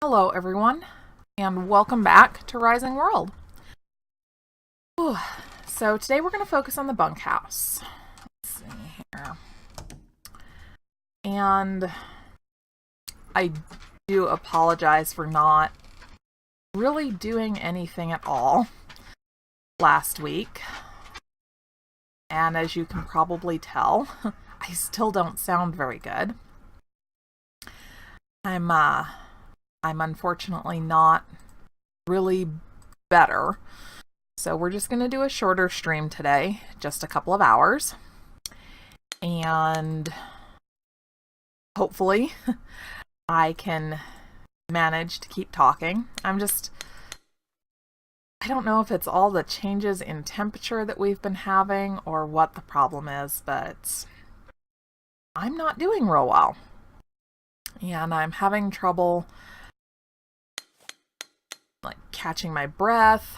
Hello everyone, and welcome back to Rising World. Whew. So today we're going to focus on the bunkhouse. Let's see here. And I do apologize for not really doing anything at all last week. And as you can probably tell, I still don't sound very good. I'm unfortunately not really better. So we're just going to do a shorter stream today, just a couple of hours. And hopefully I can manage to keep talking. I don't know if it's all the changes in temperature that we've been having or what the problem is, but I'm not doing real well. And I'm having trouble catching my breath,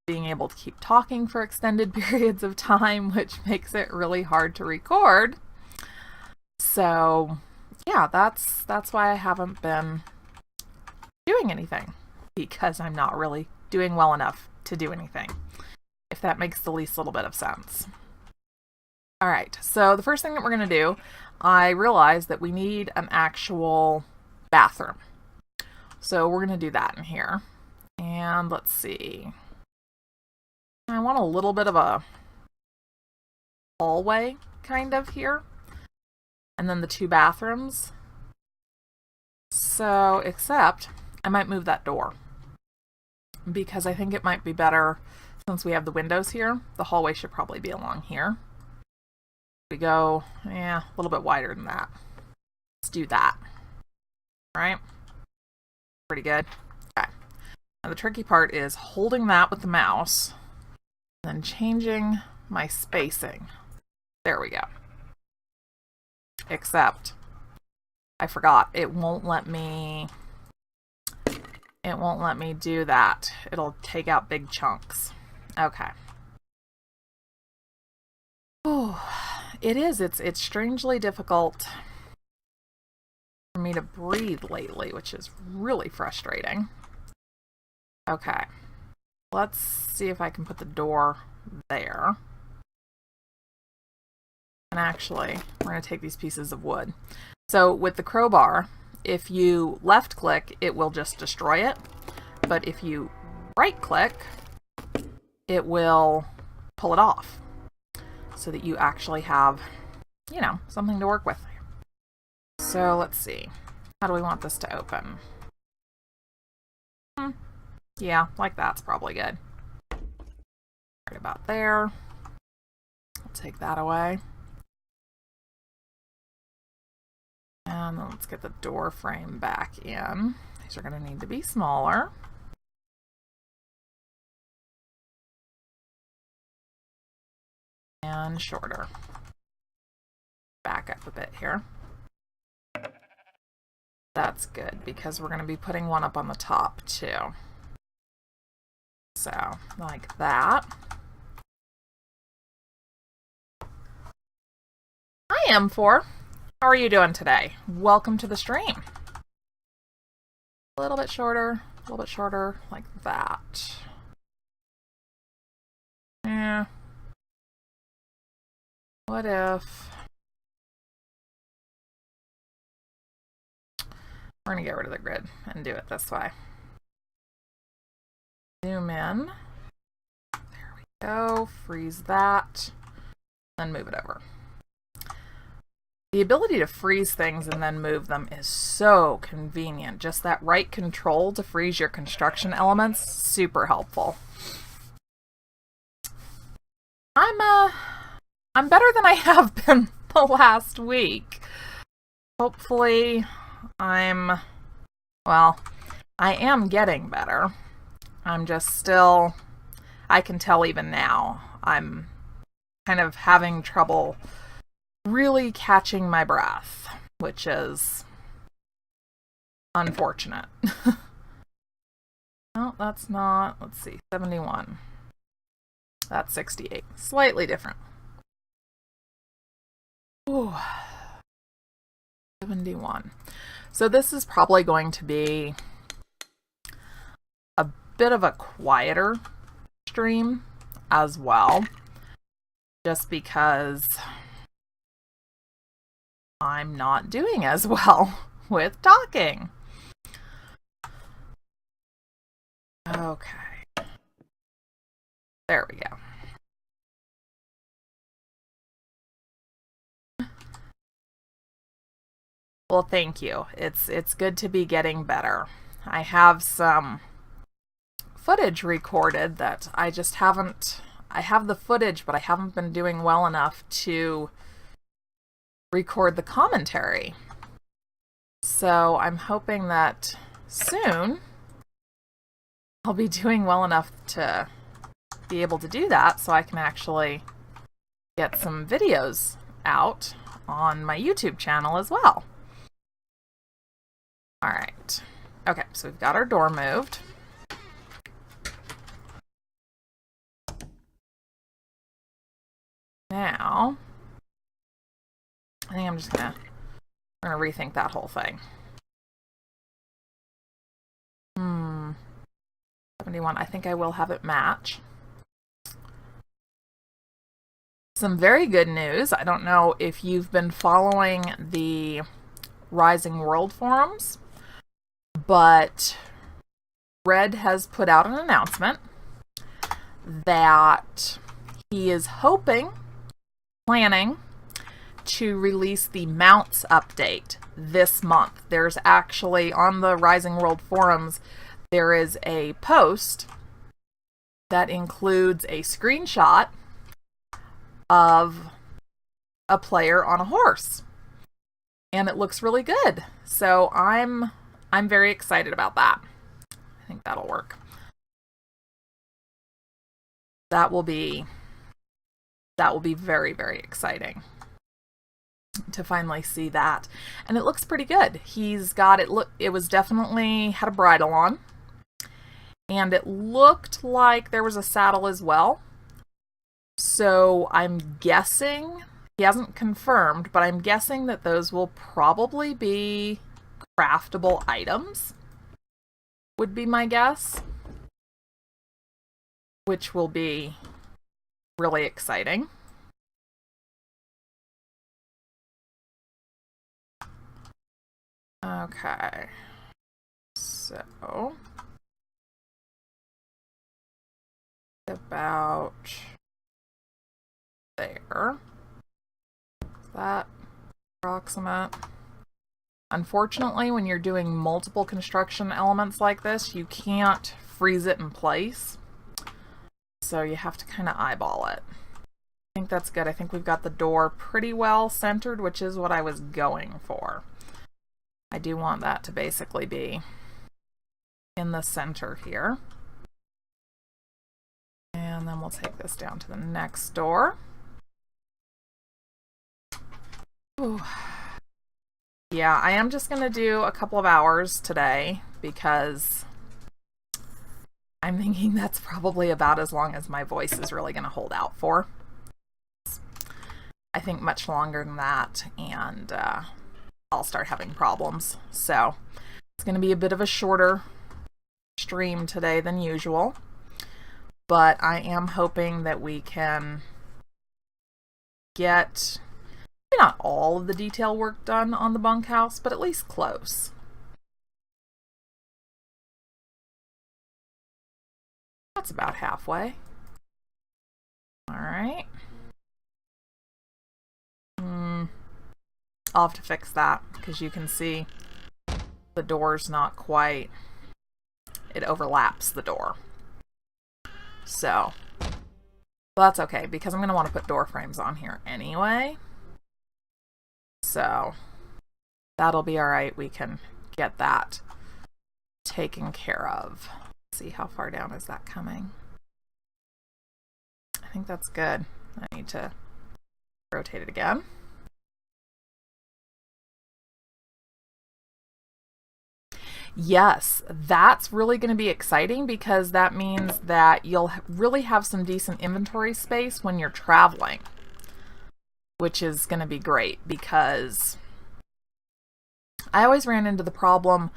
being able to keep talking for extended periods of time, which makes it really hard to record. So yeah, that's why I haven't been doing anything, because I'm not really doing well enough to do anything, if that makes the least little bit of sense. All right, so the first thing that we're going to do, I realized that we need an actual bathroom. So we're going to do that in here. And let's see. I want a little bit of a hallway kind of here. And then the two bathrooms. So, except I might move that door, because I think it might be better since we have the windows here. The hallway should probably be along here. We go, a little bit wider than that. Let's do that. All right. Pretty good. Okay. Now the tricky part is holding that with the mouse, and then changing my spacing. There we go. Except I forgot, it won't let me do that. It'll take out big chunks. Okay. Oh, it's strangely difficult for me to breathe lately, which is really frustrating. Okay. Let's see if I can put the door there. And actually, we're going to take these pieces of wood. So with the crowbar, if you left click, it will just destroy it. But if you right click, it will pull it off, so that you actually have, something to work with. So let's see. How do we want this to open? Yeah, like that's probably good. Right about there. I'll take that away. And then let's get the door frame back in. These are going to need to be smaller. And shorter. Back up a bit here. That's good, because we're going to be putting one up on the top too. So, like that. Hi, M4. How are you doing today? Welcome to the stream. A little bit shorter, like that. Yeah. What if... We're going to get rid of the grid and do it this way. Zoom in. There we go. Freeze that. Then move it over. The ability to freeze things and then move them is so convenient. Just that right control to freeze your construction elements, super helpful. I'm better than I have been the last week. Hopefully I am getting better. I'm just still, I can tell even now, I'm kind of having trouble really catching my breath, which is unfortunate. No, that's not, let's see, 71. That's 68. Slightly different. Ooh. 71. So this is probably going to be bit of a quieter stream as well, just because I'm not doing as well with talking. Okay. There we go. Well, thank you. It's good to be getting better. I have some footage recorded that I just haven't. I have the footage, but I haven't been doing well enough to record the commentary. So I'm hoping that soon I'll be doing well enough to be able to do that, so I can actually get some videos out on my YouTube channel as well. All right. Okay, so we've got our door moved. Now, I think I'm just gonna rethink that whole thing. 71, I think I will have it match. Some very good news. I don't know if you've been following the Rising World forums, but Red has put out an announcement that he is planning to release the mounts update this month. There's actually, on the Rising World forums, there is a post that includes a screenshot of a player on a horse, and it looks really good. So I'm very excited about that. I think that'll work. That will be very, very exciting to finally see that. And it looks pretty good. He's got it, it was definitely had a bridle on, and it looked like there was a saddle as well. So I'm guessing, he hasn't confirmed, but I'm guessing that those will probably be craftable items, would be my guess, which will be really exciting. Okay, so about there. Is that approximate? Unfortunately, when you're doing multiple construction elements like this, you can't freeze it in place. So you have to kind of eyeball it. I think that's good. I think we've got the door pretty well centered, which is what I was going for. I do want that to basically be in the center here. And then we'll take this down to the next door. Ooh. Yeah, I am just going to do a couple of hours today because I'm thinking that's probably about as long as my voice is really going to hold out for. I think much longer than that, and I'll start having problems. So it's going to be a bit of a shorter stream today than usual, but I am hoping that we can get not all of the detail work done on the bunkhouse, but at least close. That's about halfway. All right. I'll have to fix that because you can see the door's not quite, it overlaps the door. So that's okay because I'm going to want to put door frames on here anyway. So that'll be all right. We can get that taken care of. Let's see, how far down is that coming? I think that's good. I need to rotate it again. Yes, that's really going to be exciting because that means that you'll really have some decent inventory space when you're traveling, which is going to be great because I always ran into the problem,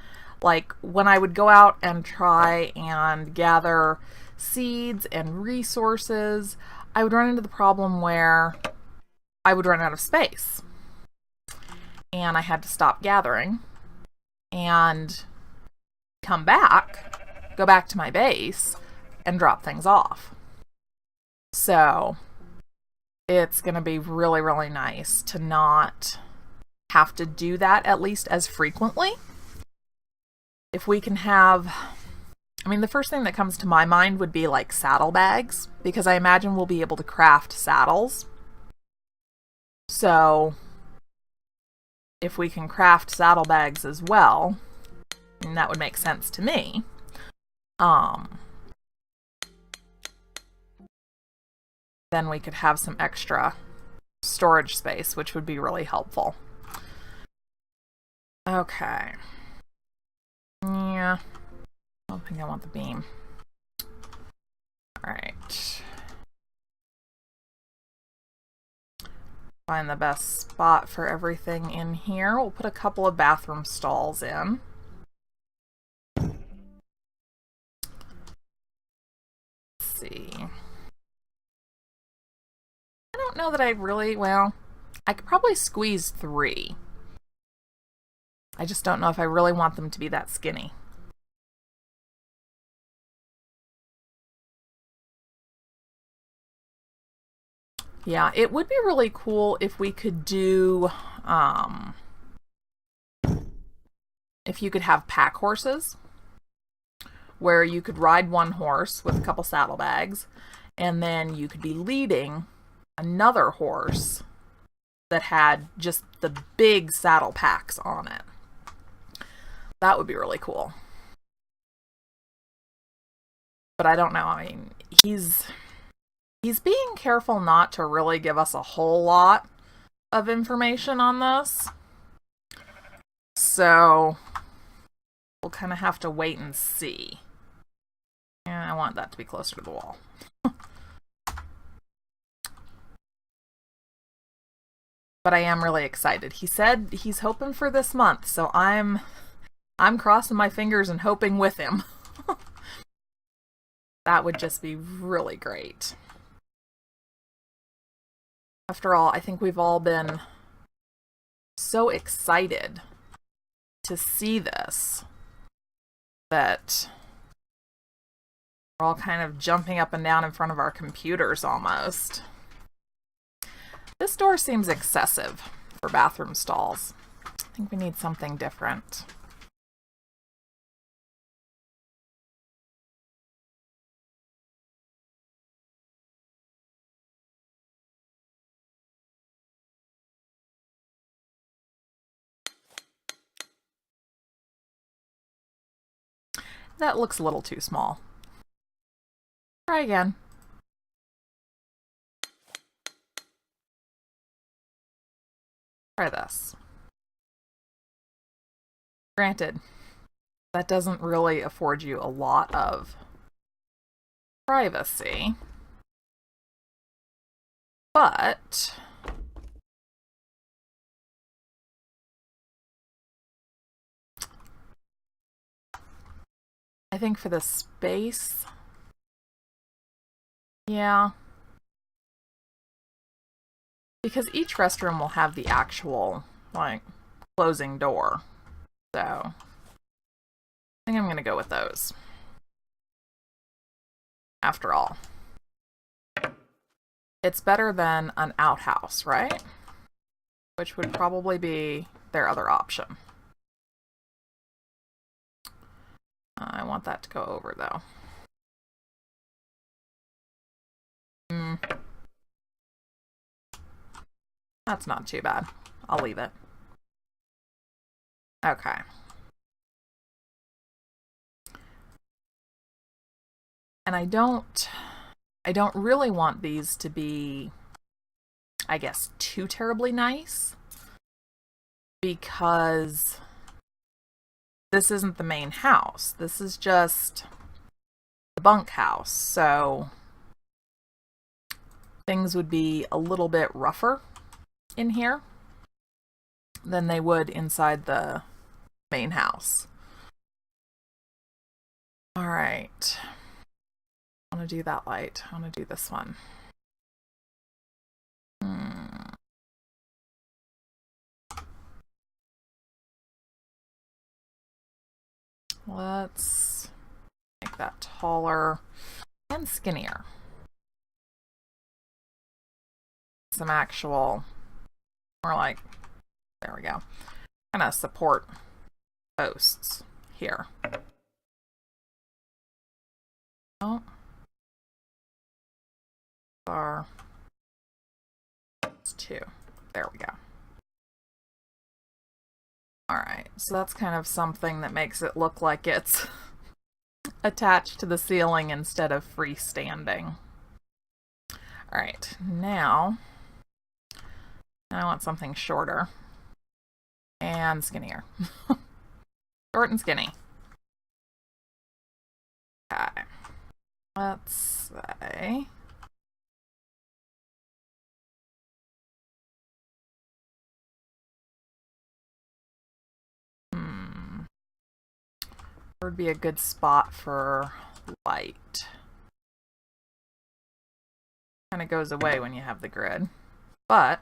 Like when I would go out and try and gather seeds and resources, I would run into the problem where I would run out of space. And I had to stop gathering and come back, go back to my base, and drop things off. So it's going to be really, really nice to not have to do that, at least as frequently. If we can have, I mean, the first thing that comes to my mind would be like saddlebags, because I imagine we'll be able to craft saddles. So if we can craft saddlebags as well, and that would make sense to me. Then we could have some extra storage space, which would be really helpful. Okay. Yeah. I don't think I want the beam. Alright. Find the best spot for everything in here. We'll put a couple of bathroom stalls in. Let's see. I don't know that I really, well, I could probably squeeze 3. I just don't know if I really want them to be that skinny. Yeah, it would be really cool if we could do, if you could have pack horses, where you could ride one horse with a couple saddlebags, and then you could be leading another horse that had just the big saddle packs on it. That would be really cool. But I don't know, I mean, he's being careful not to really give us a whole lot of information on this. So we'll kind of have to wait and see. And I want that to be closer to the wall. But I am really excited. He said he's hoping for this month, so I'm crossing my fingers and hoping with him. That would just be really great. After all, I think we've all been so excited to see this that we're all kind of jumping up and down in front of our computers almost. This door seems excessive for bathroom stalls. I think we need something different. That looks a little too small. Try again. Try this. Granted, that doesn't really afford you a lot of privacy, but I think for the space, yeah, because each restroom will have the actual, like, closing door. So I think I'm going to go with those. After all, it's better than an outhouse, right? Which would probably be their other option. I want that to go over, though. That's not too bad. I'll leave it. Okay. And I don't really want these to be, I guess, too terribly nice, because this isn't the main house. This is just the bunk house, so things would be a little bit rougher in here than they would inside the main house. All right. I want to do that light. I want to do this one. Let's make that taller and skinnier. Some actual, more like, there we go, kind of support posts here. Oh. Bar. It's 2. There we go. Alright, so that's kind of something that makes it look like it's attached to the ceiling instead of freestanding. Alright, now I want something shorter and skinnier. Short and skinny. Okay. Let's say where would be a good spot for light? Kind of goes away when you have the grid, but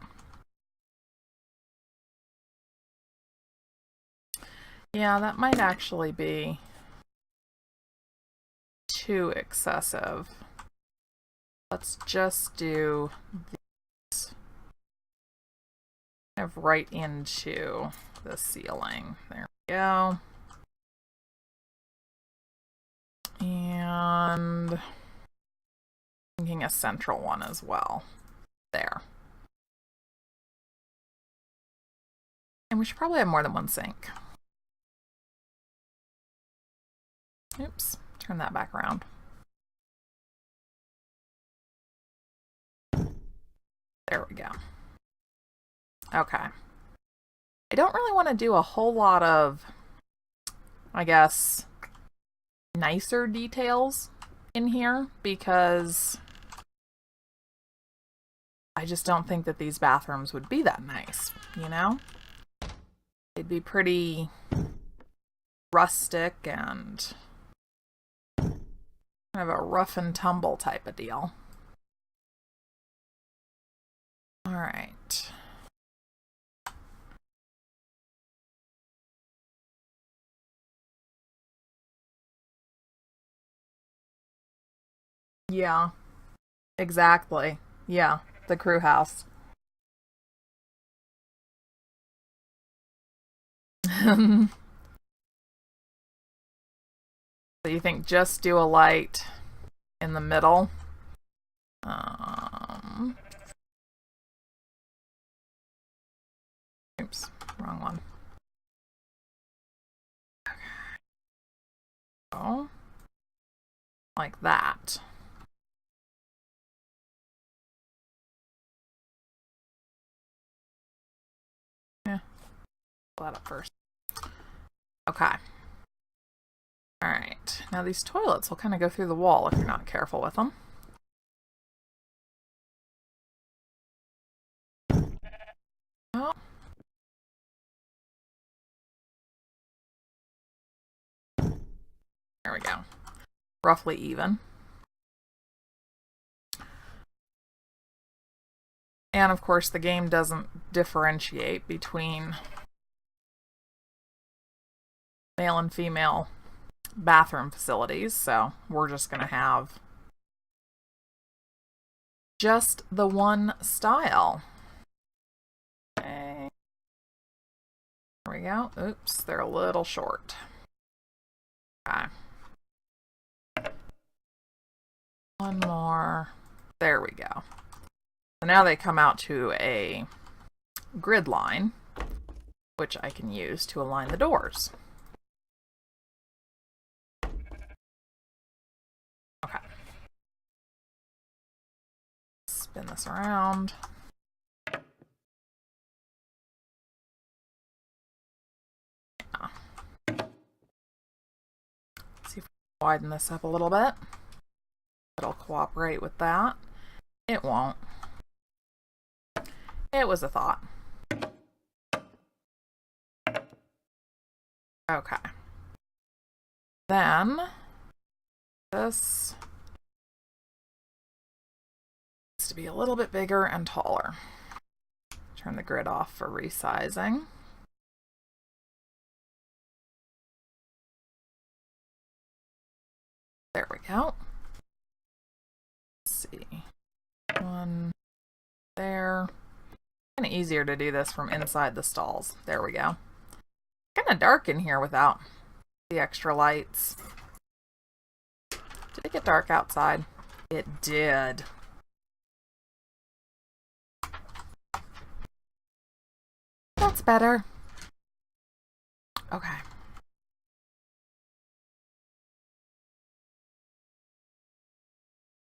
yeah, that might actually be too excessive. Let's just do these kind of right into the ceiling. There we go. And thinking a central one as well. There. And we should probably have more than one sink. Oops, turn that back around. There we go. Okay. I don't really want to do a whole lot of, I guess, nicer details in here because I just don't think that these bathrooms would be that nice, you know? They'd be pretty rustic and kind of a rough and tumble type of deal. All right. Yeah, exactly. Yeah, the crew house. So you think just do a light in the middle? Oops, wrong one. Okay. So, like that. Yeah, pull that up first. Okay. All right. Now these toilets will kind of go through the wall if you're not careful with them. Oh. There we go. Roughly even. And of course, the game doesn't differentiate between male and female bathroom facilities, so we're just going to have just the one style. Okay. There we go. Oops, they're a little short. Okay. One more. There we go. So now they come out to a grid line, which I can use to align the doors. Okay. Spin this around. See if we can widen this up a little bit. It'll cooperate with that. It won't. It was a thought. Okay. Then This needs to be a little bit bigger and taller. Turn the grid off for resizing. There we go. Let's see. One there. Kind of easier to do this from inside the stalls. There we go. Kind of dark in here without the extra lights. Did it get dark outside? It did. That's better. Okay.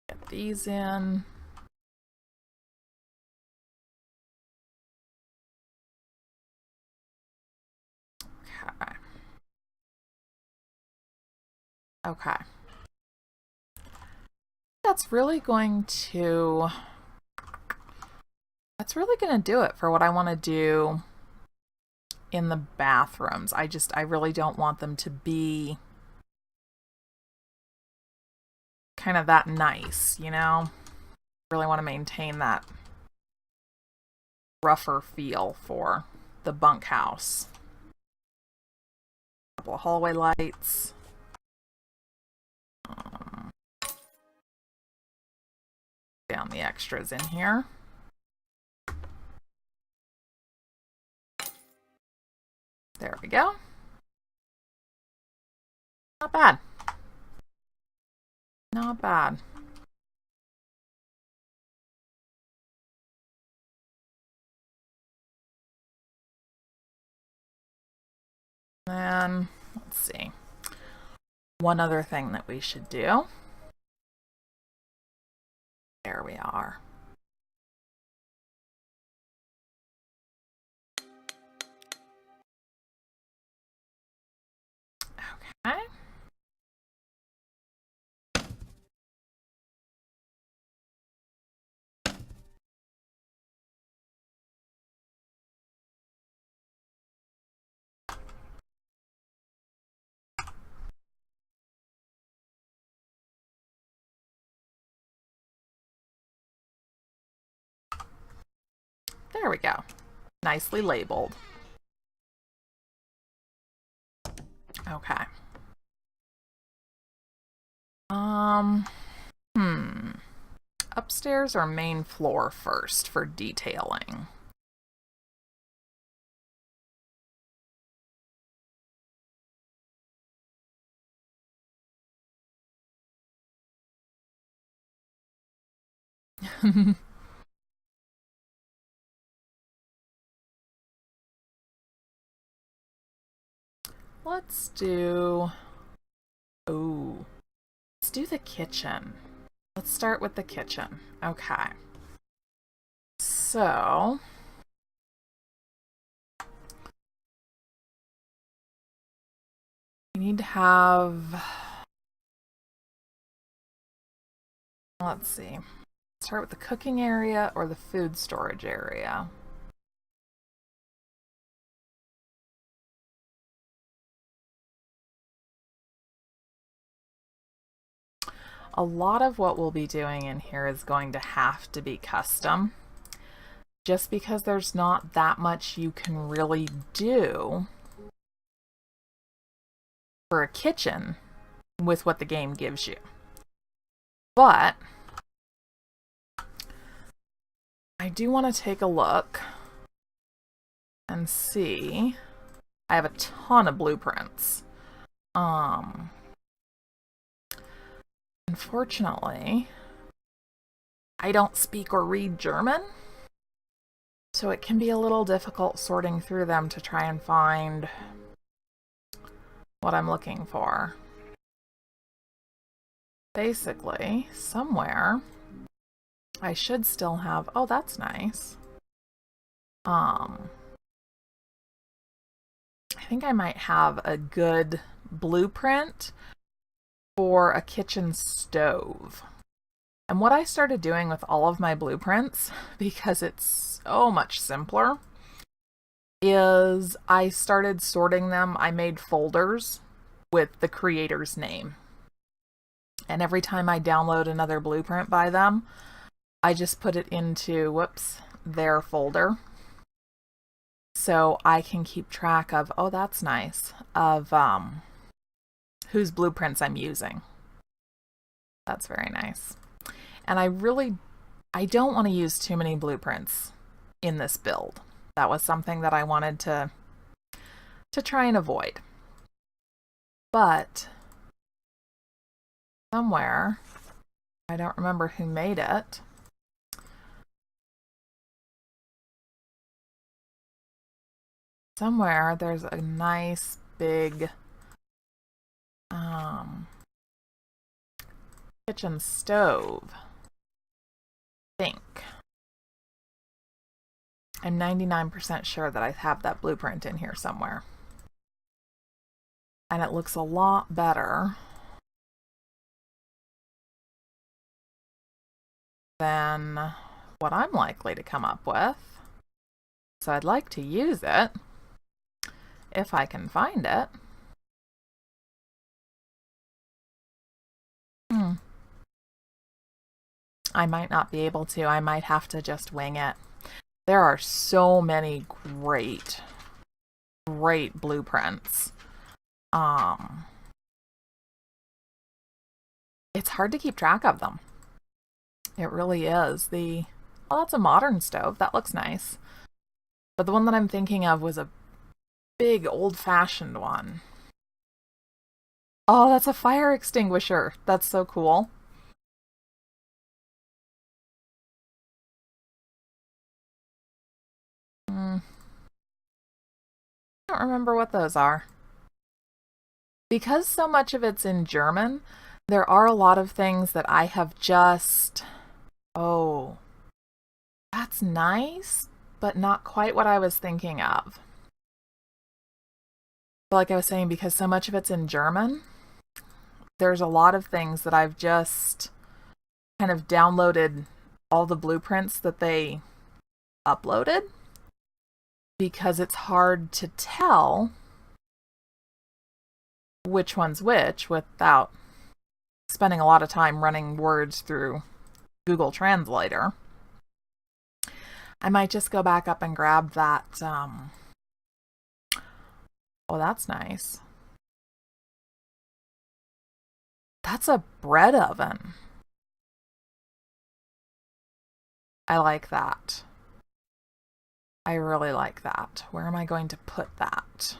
Get these in. Okay. Okay. That's really going to do it for what I want to do in the bathrooms. I really don't want them to be kind of that nice, you know? Really want to maintain that rougher feel for the bunkhouse. A couple of hallway lights. Down the extras in here. There we go. Not bad. Not bad. And let's see. One other thing that we should do. There we are. Okay. There we go. Nicely labeled. Okay. Upstairs or main floor first for detailing? Let's do the kitchen. Let's start with the kitchen. Okay. So we need to have, let's see, start with the cooking area or the food storage area. A lot of what we'll be doing in here is going to have to be custom, just because there's not that much you can really do for a kitchen with what the game gives you. But I do want to take a look and see. I have a ton of blueprints. Unfortunately, I don't speak or read German, so it can be a little difficult sorting through them to try and find what I'm looking for. Basically, somewhere I should still have, oh, that's nice. I think I might have a good blueprint for a kitchen stove. And what I started doing with all of my blueprints, because it's so much simpler, is I started sorting them. I made folders with the creator's name. And every time I download another blueprint by them, I just put it into, whoops, their folder. So I can keep track of, oh, that's nice, of whose blueprints I'm using. That's very nice. And I don't want to use too many blueprints in this build. That was something that I wanted to try and avoid. But somewhere, I don't remember who made it, somewhere there's a nice big kitchen stove. I think. I'm 99% sure that I have that blueprint in here somewhere. And it looks a lot better than what I'm likely to come up with. So I'd like to use it if I can find it. I might not be able to. I might have to just wing it. There are so many great blueprints. It's hard to keep track of them. It really is. Well, that's a modern stove. That looks nice. But the one that I'm thinking of was a big old-fashioned one. Oh, that's a fire extinguisher. That's so cool. I don't remember what those are. Because so much of it's in German, there are a lot of things that I have just... Oh, that's nice, but not quite what I was thinking of. But like I was saying, because so much of it's in German, there's a lot of things that I've just kind of downloaded all the blueprints that they uploaded, because it's hard to tell which one's which without spending a lot of time running words through Google Translator. I might just go back up and grab that. Oh, that's nice. That's a bread oven. I like that. I really like that. Where am I going to put that?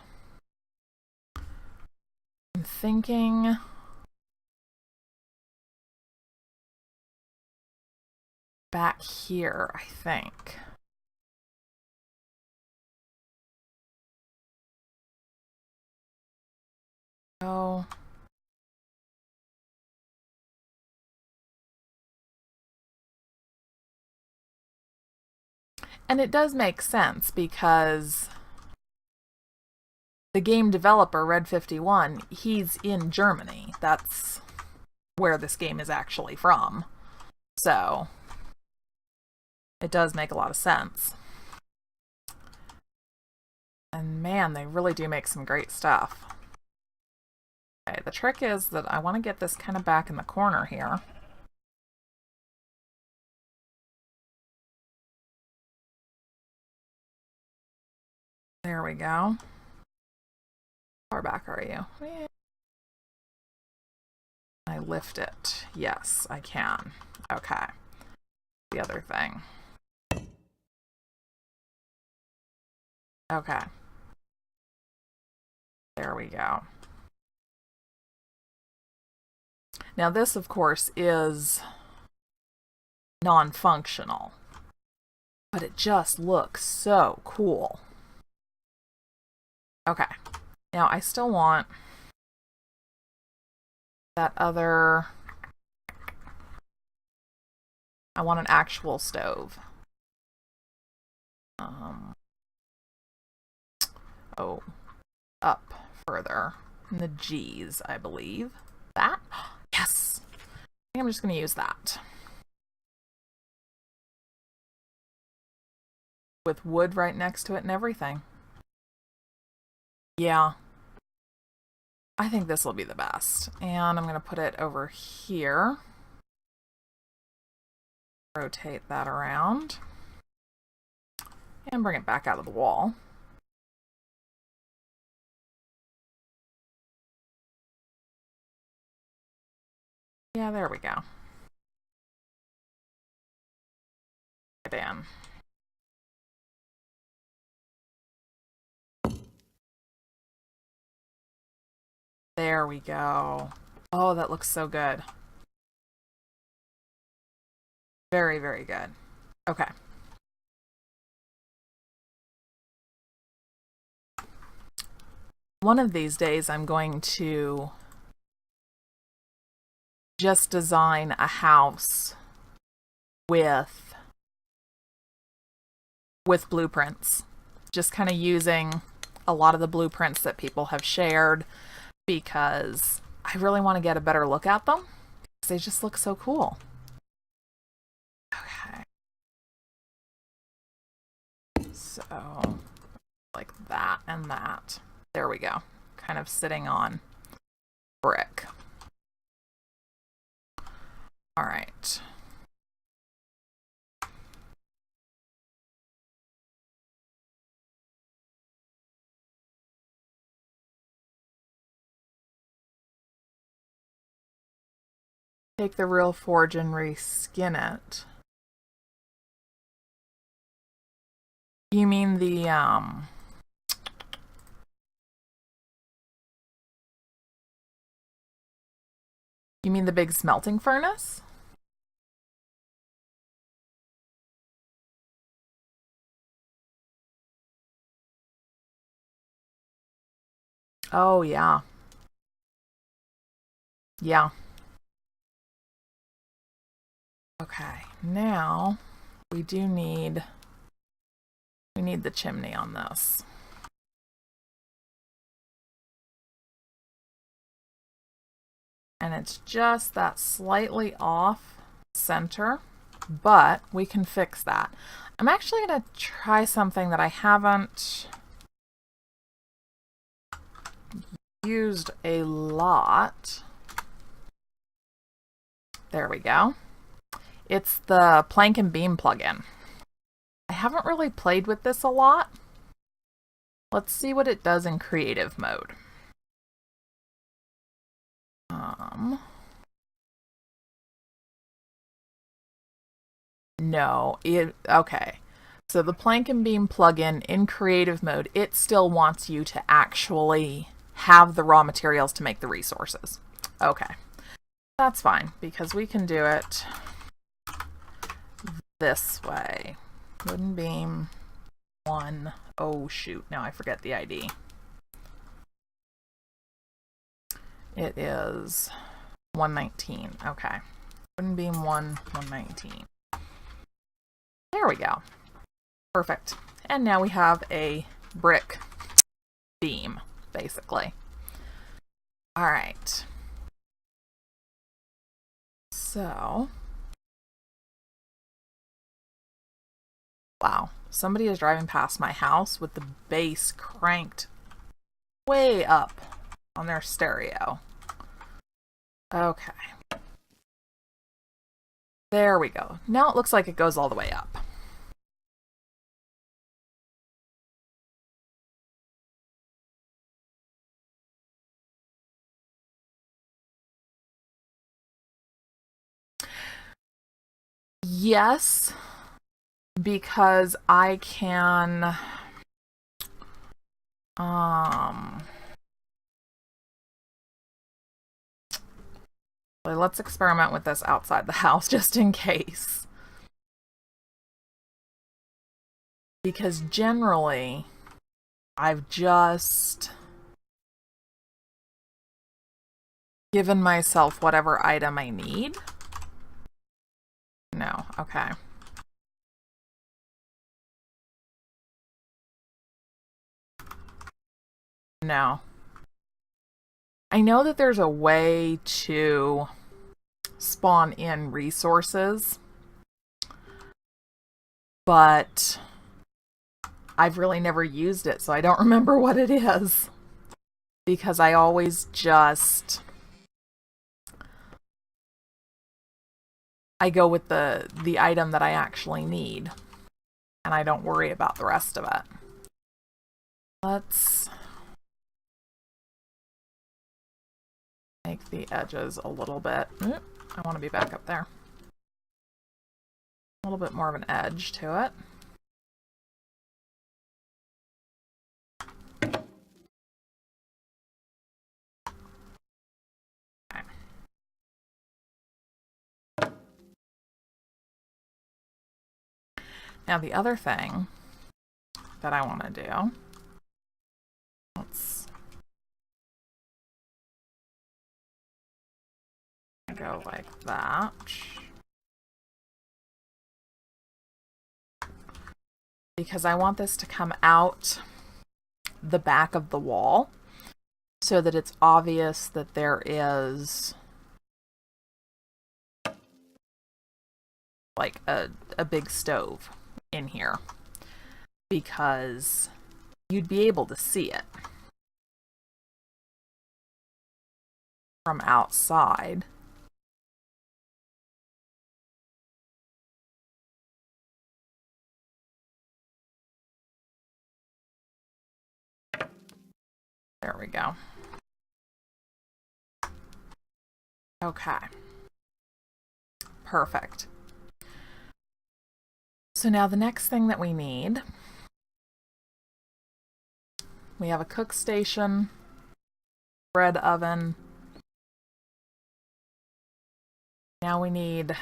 I'm thinking... back here, I think. Oh. And it does make sense because the game developer, Red 51, he's in Germany. That's where this game is actually from. So it does make a lot of sense. And man, they really do make some great stuff. Okay, the trick is that I want to get this kind of back in the corner here. There we go. How far back are you? I lift it. Yes, I can. Okay. The other thing. Okay. There we go. Now this, of course, is non-functional, but it just looks so cool. Okay. Now I still want that other... I want an actual stove. Oh, up further in the G's, I believe. That? Yes! I think I'm just going to use that. With wood right next to it and everything. Yeah. I think this will be the best. And I'm going to put it over here. Rotate that around. And bring it back out of the wall. Yeah, there we go. Get in. There we go. Oh, that looks so good. Very, very good. Okay. One of these days I'm going to just design a house with blueprints. Just kind of using a lot of the blueprints that people have shared because I really want to get a better look at them because they just look so cool. Okay. So like that and that. There we go. Kind of sitting on brick. All right. Take the real forge and reskin it. You mean the you mean the big smelting furnace? Oh yeah. Yeah. Okay. Now we need the chimney on this. And it's just that slightly off center, but we can fix that. I'm actually going to try something that I haven't used a lot. There we go. It's the plank and beam plugin. I haven't really played with this a lot. Let's see what it does in creative mode. No, okay. So the plank and beam plugin in creative mode, it still wants you to actually have the raw materials to make the resources. Okay, that's fine because we can do it this way. Wooden beam 1. Oh shoot, now I forget the ID. It is 119. Okay. Wooden beam 119. There we go. Perfect. And now we have a brick beam, basically. All right. So, wow. Somebody is driving past my house with the bass cranked way up on their stereo. Okay. There we go. Now it looks like it goes all the way up. Yes, because I can well, let's experiment with this outside the house just in case. Because generally, I've just given myself whatever item I need. No, okay. No. I know that there's a way to spawn in resources, but I've really never used it, so I don't remember what it is. because I always just, I go with the item that I actually need, and I don't worry about the rest of it. Let's make the edges a little bit, I want to be back up there, a little bit more of an edge to it. Okay. Now the other thing that I want to do, let's go like that. Because I want this to come out the back of the wall so that it's obvious that there is like a big stove in here, because you'd be able to see it from outside. There we go. Okay. Perfect. So now the next thing that we need, we have a cook station, bread oven. Now we need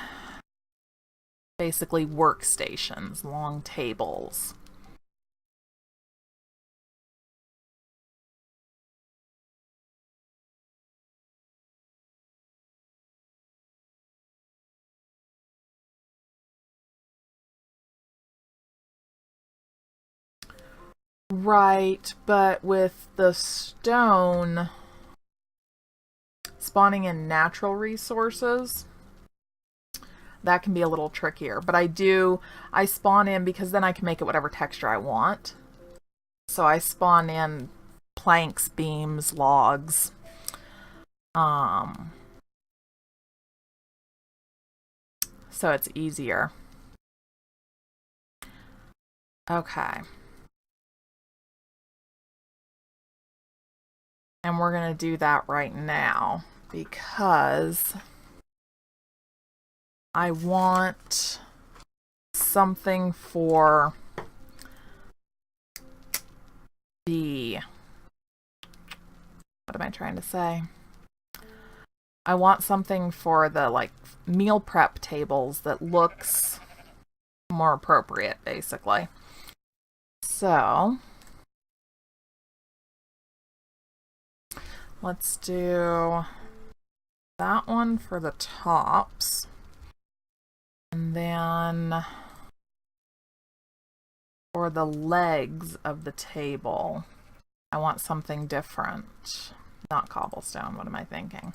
basically workstations, long tables. Right, but with the stone spawning in natural resources, that can be a little trickier. But I spawn in because then I can make it whatever texture I want. So I spawn in planks, beams, logs. So it's easier. Okay. And we're going to do that right now because I want something for the, what am I trying to say? I want something for the like meal prep tables that looks more appropriate, basically. So let's do that one for the tops. And then for the legs of the table, I want something different. Not cobblestone, what am I thinking?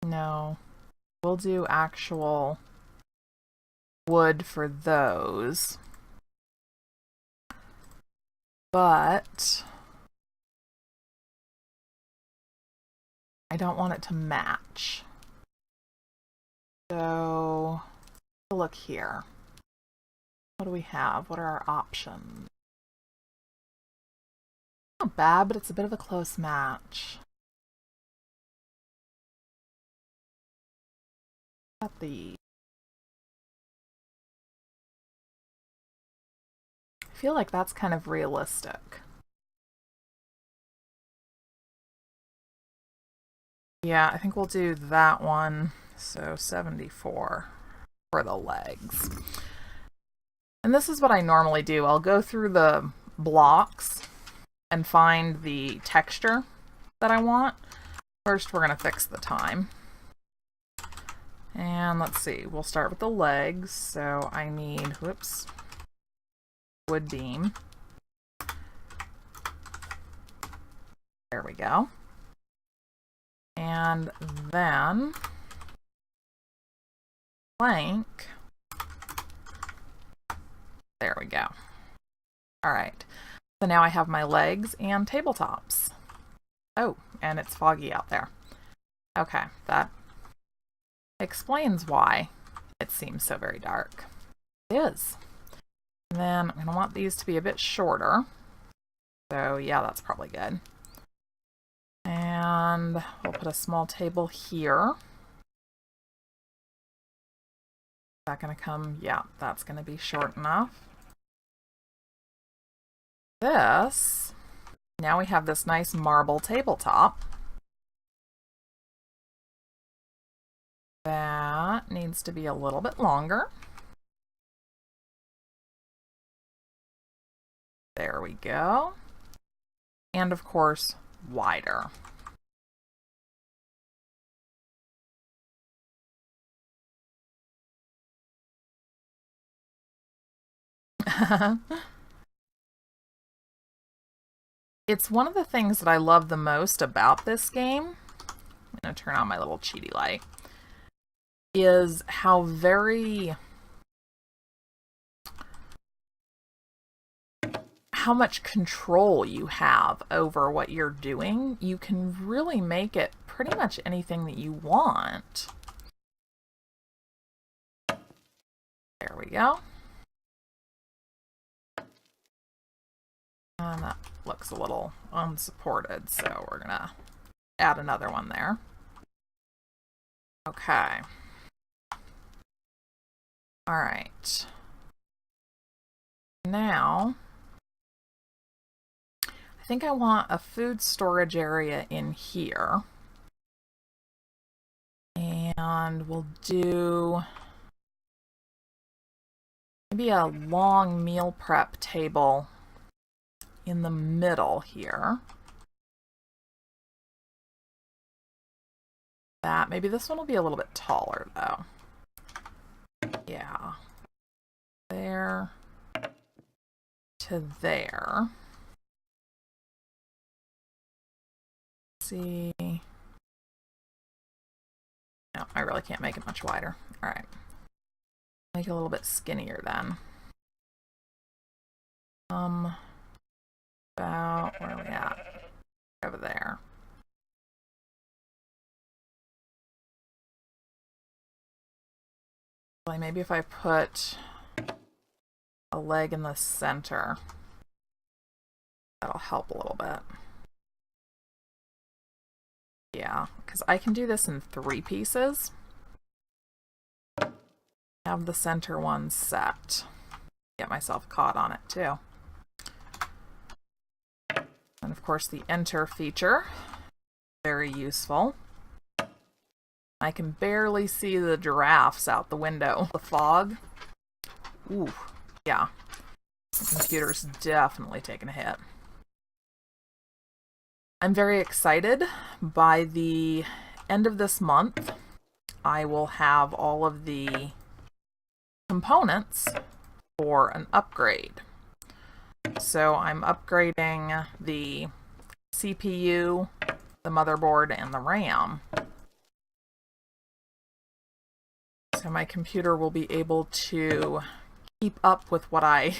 No, we'll do actual wood for those. But I don't want it to match. So look here. What do we have? What are our options? Not bad, but it's a bit of a close match. Got the, I feel like that's kind of realistic. Yeah, I think we'll do that one. So 74 for the legs. And this is what I normally do. I'll go through the blocks and find the texture that I want. First, we're going to fix the time. And let's see, we'll start with the legs. So I need, whoops, wood beam. There we go. And then plank. There we go. All right. So now I have my legs and tabletops. Oh, and it's foggy out there. Okay, that explains why it seems so very dark. It is. And then I'm going to want these to be a bit shorter. So yeah, that's probably good. And we'll put a small table here. Is that going to come? Yeah, that's going to be short enough. This, now we have this nice marble tabletop. That needs to be a little bit longer. There we go. And of course, wider. It's one of the things that I love the most about this game. I'm going to turn on my little cheaty light. Is how much control you have over what you're doing. You can really make it pretty much anything that you want. There we go. And that looks a little unsupported, so we're gonna add another one there. Okay. All right. Now, I think I want a food storage area in here. And we'll do maybe a long meal prep table in the middle here. That, maybe this one will be a little bit taller though. Yeah. There to there. Let's see. No, I really can't make it much wider. All right. Make it a little bit skinnier then. About, where are we at? Over there. Like maybe if I put a leg in the center, that'll help a little bit. Yeah, because I can do this in 3 pieces. Have the center one set. Get myself caught on it too. And of course the enter feature, very useful. I can barely see the giraffes out the window. The fog. Ooh, yeah. The computer's definitely taken a hit. I'm very excited. By the end of this month, I will have all of the components for an upgrade. So I'm upgrading the CPU, the motherboard, and the RAM. So my computer will be able to keep up with what I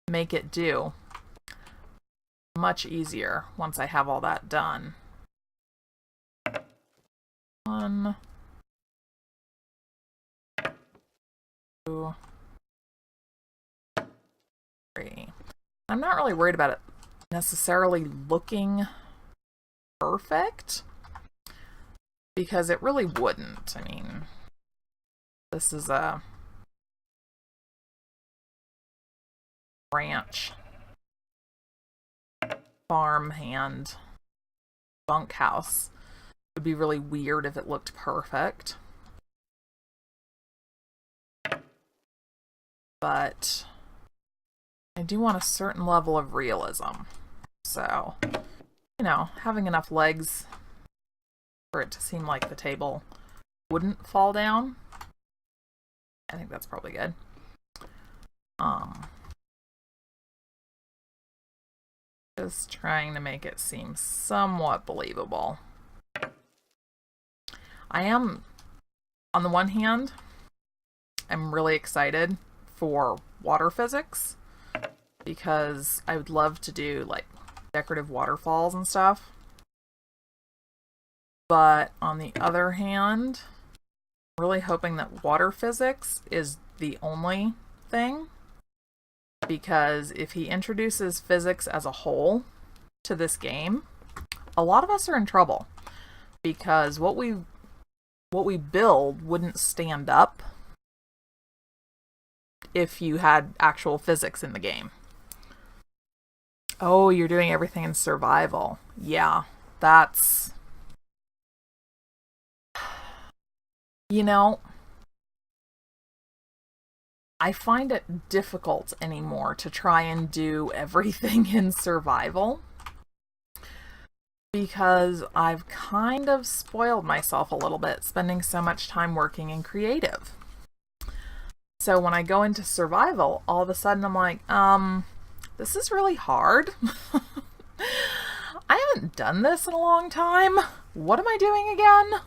make it do much easier once I have all that done. 1, 2, 3. I'm not really worried about it necessarily looking perfect, because it really wouldn't. I mean, this is a ranch farmhand bunkhouse. It would be really weird if it looked perfect. But I do want a certain level of realism. So, you know, having enough legs for it to seem like the table wouldn't fall down, I think that's probably good. Just trying to make it seem somewhat believable. I am, on the one hand, I'm really excited for water physics because I would love to do like decorative waterfalls and stuff. But on the other hand, I'm really hoping that water physics is the only thing, because if he introduces physics as a whole to this game, a lot of us are in trouble because what we build wouldn't stand up if you had actual physics in the game. Oh, you're doing everything in survival. Yeah, that's... You know, I find it difficult anymore to try and do everything in survival because I've kind of spoiled myself a little bit spending so much time working in creative. So when I go into survival, all of a sudden I'm like, this is really hard. I haven't done this in a long time. What am I doing again?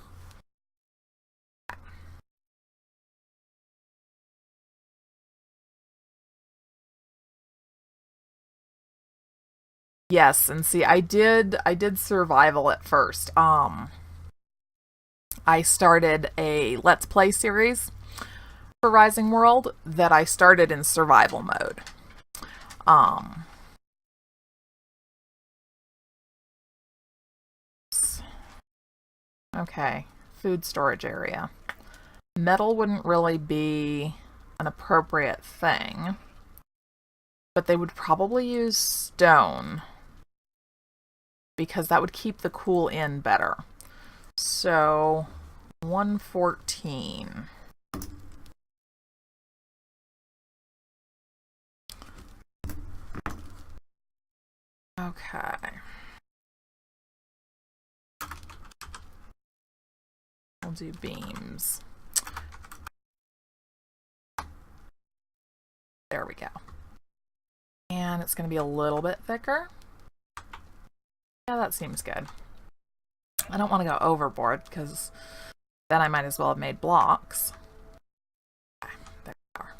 Yes, and see, I did survival at first. I started a Let's Play series for Rising World that I started in survival mode. Um, okay, food storage area. Metal wouldn't really be an appropriate thing, but they would probably use stone because that would keep the cool in better. So 114. Okay. We'll do beams. There we go. And it's going to be a little bit thicker. Yeah, that seems good. I don't want to go overboard because then I might as well have made blocks. Okay, there we are.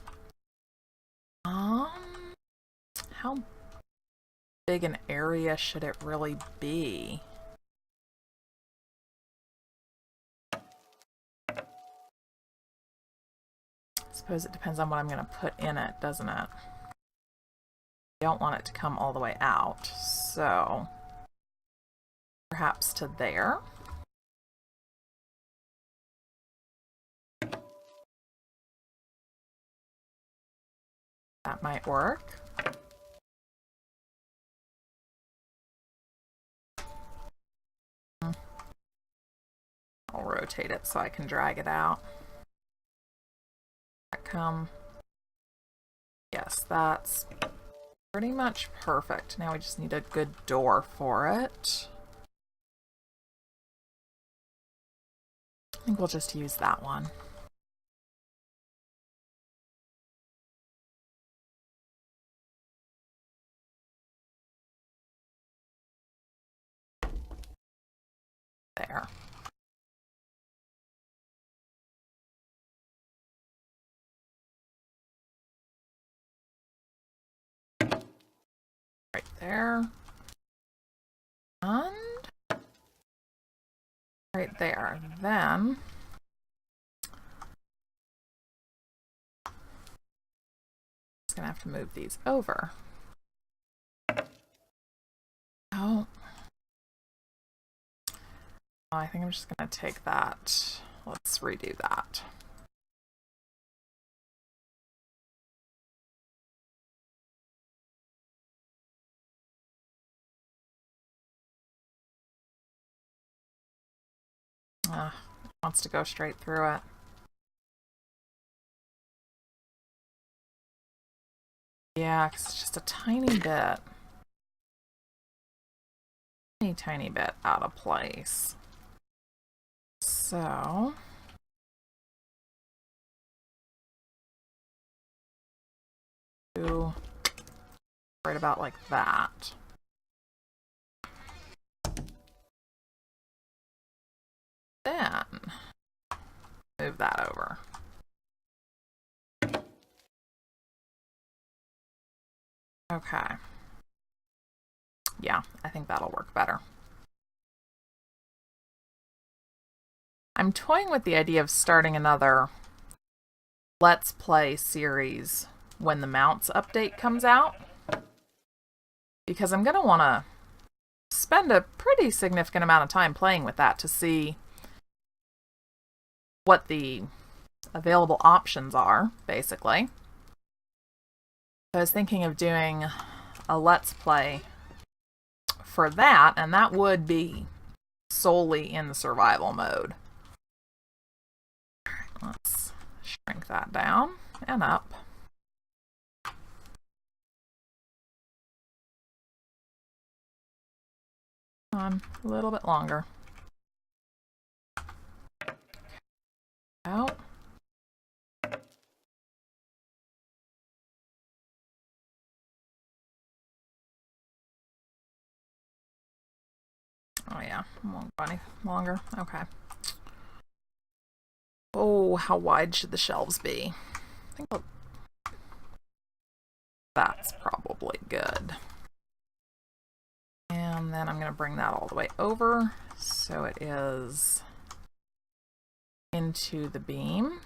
How big an area should it really be? I suppose it depends on what I'm going to put in it, doesn't it? I don't want it to come all the way out, so perhaps to there. That might work. I'll rotate it so I can drag it out. Come. Yes, that's pretty much perfect. Now we just need a good door for it. I think we'll just use that one. There. Right there. And right there. Then just gonna have to move these over. Oh. I think I'm just gonna take that. Let's redo that. It wants to go straight through it. Yeah, 'cause it's just a tiny bit. Tiny bit out of place. So do right about like that. Then move that over. Okay. Yeah, I think that'll work better. I'm toying with the idea of starting another Let's Play series when the mounts update comes out, because I'm going to want to spend a pretty significant amount of time playing with that to see what the available options are, basically. I was thinking of doing a Let's Play for that, and that would be solely in the survival mode. Let's shrink that down and up. On a little bit longer. Out. Oh yeah, won't go any longer. Okay. Oh, how wide should the shelves be? I think that's probably good. And then I'm going to bring that all the way over so it is into the beam.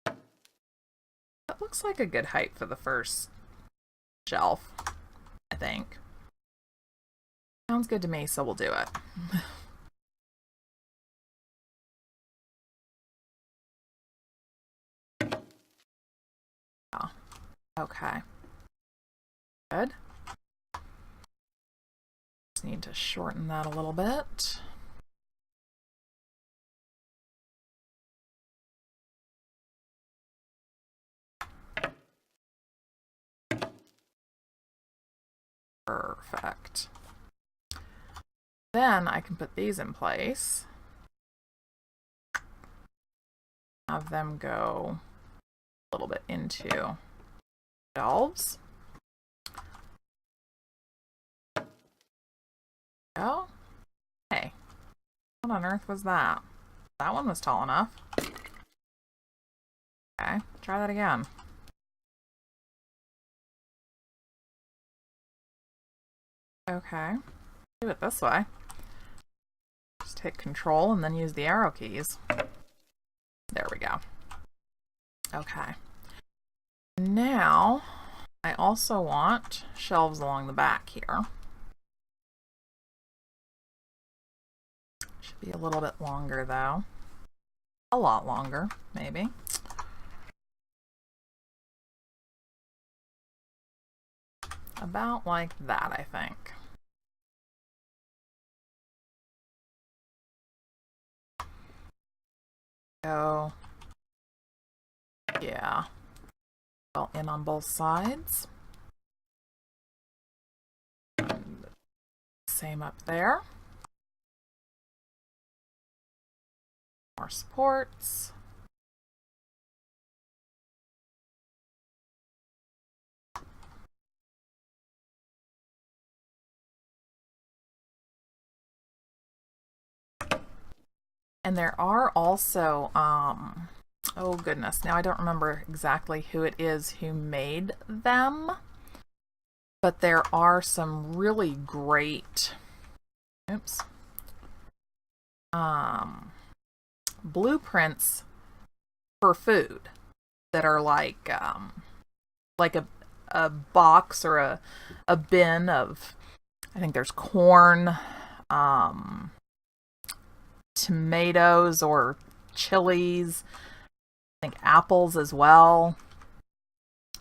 That looks like a good height for the first shelf, I think. Sounds good to me, so we'll do it. Oh, okay. Good. Just need to shorten that a little bit. Perfect. Then I can put these in place. Have them go a little bit into shelves. Oh, hey, what on earth was that? That one was tall enough. Okay, try that again. Okay, do it this way. Just hit Control and then use the arrow keys. There we go. Okay. Now, I also want shelves along the back here. Should be a little bit longer though. A lot longer, maybe. About like that, I think. Go. Yeah. Well, in on both sides. Same up there. More supports. And there are also, oh goodness, now I don't remember exactly who it is who made them, but there are some really great, oops, blueprints for food that are like a box or a bin of, I think there's corn, tomatoes or chilies, I think apples as well.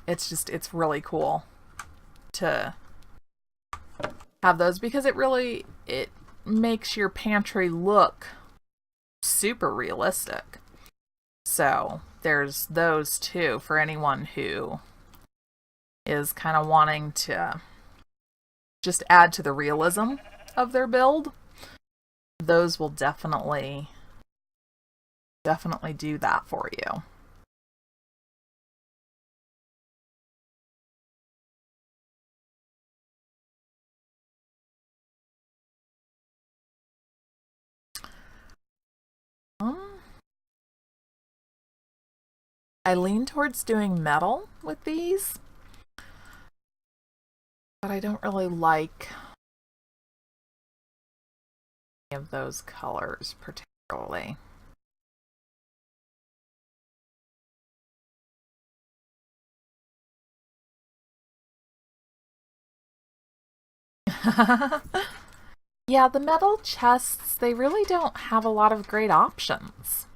It's really cool to have those because it makes your pantry look super realistic. So there's those too for anyone who is kind of wanting to just add to the realism of their build. Those will definitely do that for you. I lean towards doing metal with these But I don't really like any of those colors particularly. Yeah, the metal chests, they really don't have a lot of great options.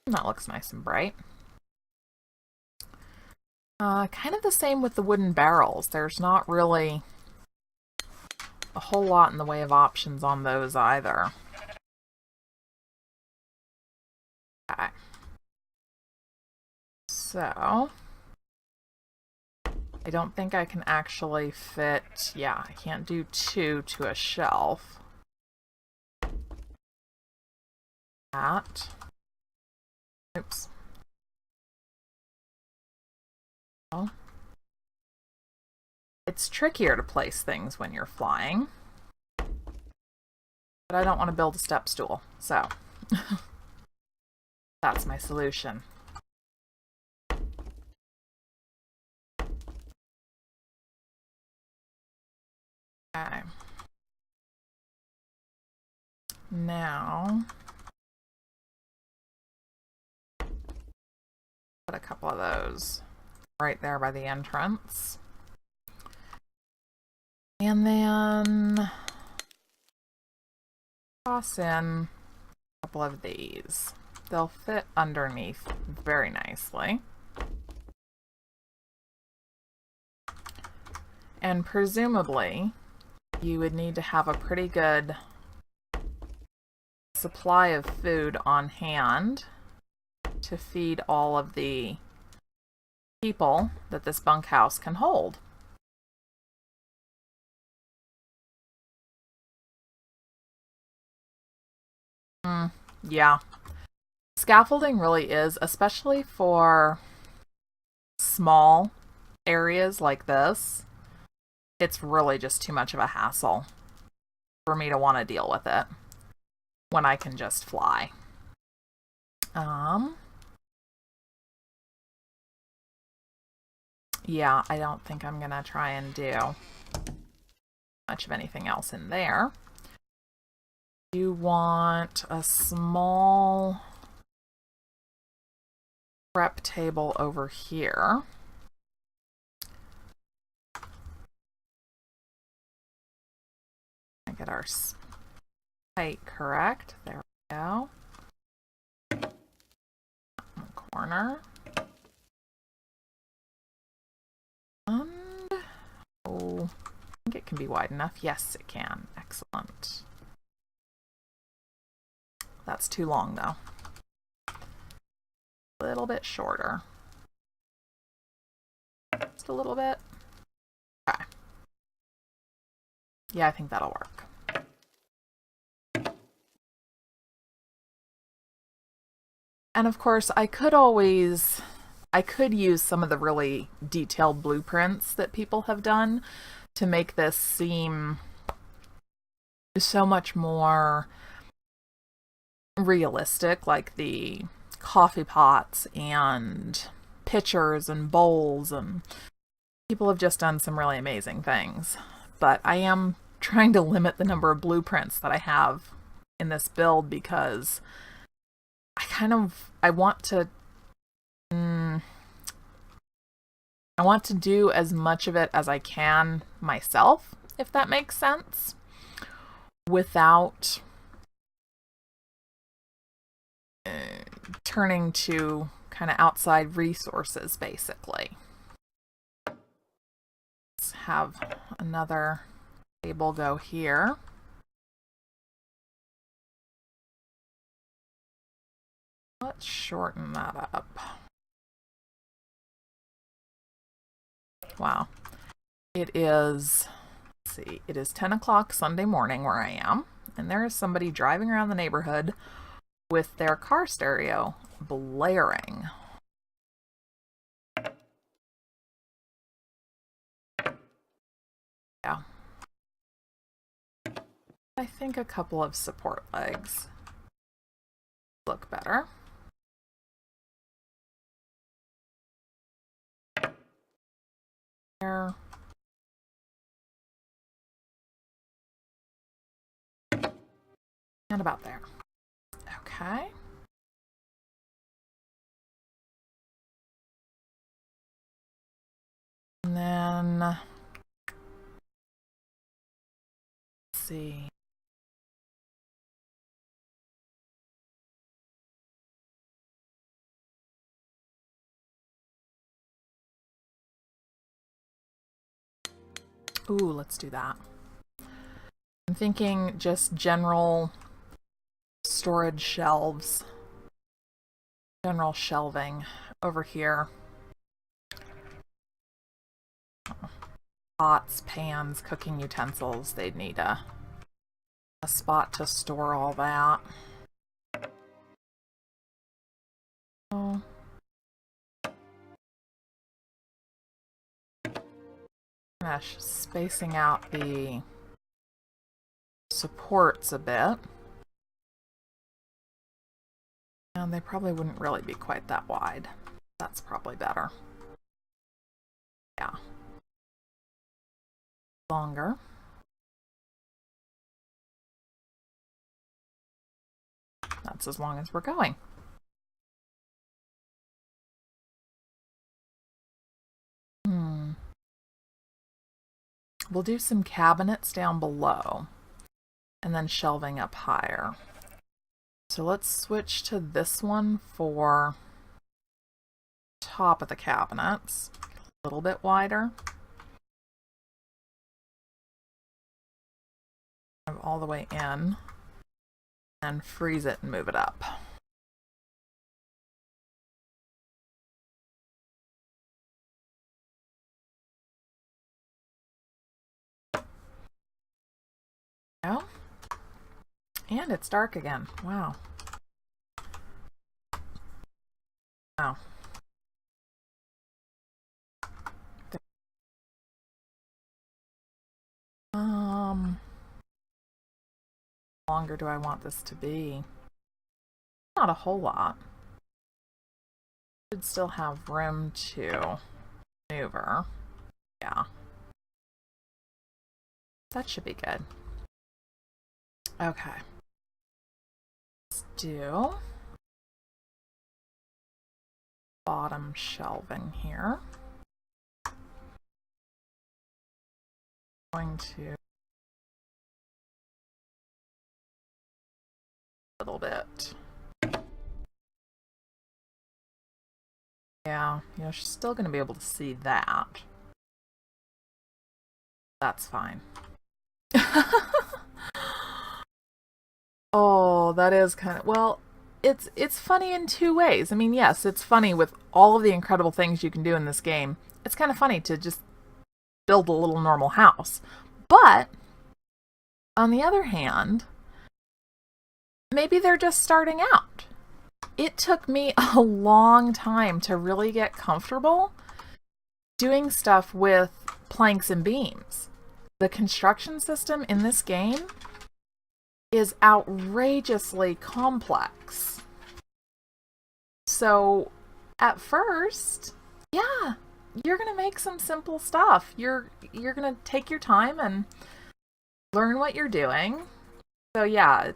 That looks nice and bright. Kind of the same with the wooden barrels. There's not really a whole lot in the way of options on those either. Okay. So, I don't think I can actually fit, yeah, I can't do 2 to a shelf. That. Oops. Oh. It's trickier to place things when you're flying. But I don't want to build a step stool, so that's my solution. Okay. Now, put a couple of those right there by the entrance. And then toss in a couple of these. They'll fit underneath very nicely. And presumably, you would need to have a pretty good supply of food on hand to feed all of the people that this bunkhouse can hold. Yeah. Scaffolding really is, especially for small areas like this, it's really just too much of a hassle for me to want to deal with it when I can just fly. Yeah, I don't think I'm gonna try and do much of anything else in there. You want a small prep table over here. Get our height correct. There we go. Corner. And oh, I think it can be wide enough. Yes, it can. Excellent. That's too long though. A little bit shorter. Just a little bit. Okay. Yeah, I think that'll work. And of course, I could use some of the really detailed blueprints that people have done to make this seem so much more realistic, like the coffee pots and pitchers and bowls, and people have just done some really amazing things. But I am trying to limit the number of blueprints that I have in this build because I want to do as much of it as I can myself, if that makes sense, without turning to kind of outside resources, basically. Let's have another table go here. Let's shorten that up. Wow. It is, let's see, it is 10 o'clock Sunday morning where I am, and there is somebody driving around the neighborhood with their car stereo blaring. Yeah. I think a couple of support legs look better. there. And about there. Okay. And then, let's see. Ooh, let's do that. I'm thinking just general storage shelves, general shelving over here. Pots, pans, cooking utensils, they'd need a spot to store all that. Oh. Gosh, spacing out the supports a bit. And they probably wouldn't really be quite that wide. That's probably better. Yeah. Longer. That's as long as we're going. We'll do some cabinets down below and then shelving up higher. So let's switch to this one for top of the cabinets, a little bit wider. All the way in and freeze it and move it up. Oh, and it's dark again. Wow. Oh. How longer do I want this to be? Not a whole lot. Should still have room to maneuver. Yeah. That should be good. Okay. Let's do bottom shelving here. Going to a little bit. Yeah, you're still going to be able to see that. That's fine. Oh, that is kind of, well, it's funny in two ways. I mean, yes, it's funny with all of the incredible things you can do in this game. It's kind of funny to just build a little normal house. But on the other hand, maybe they're just starting out. It took me a long time to really get comfortable doing stuff with planks and beams. The construction system in this game is outrageously complex. So at first, yeah, you're gonna make some simple stuff. You're gonna take your time and learn what you're doing. So yeah,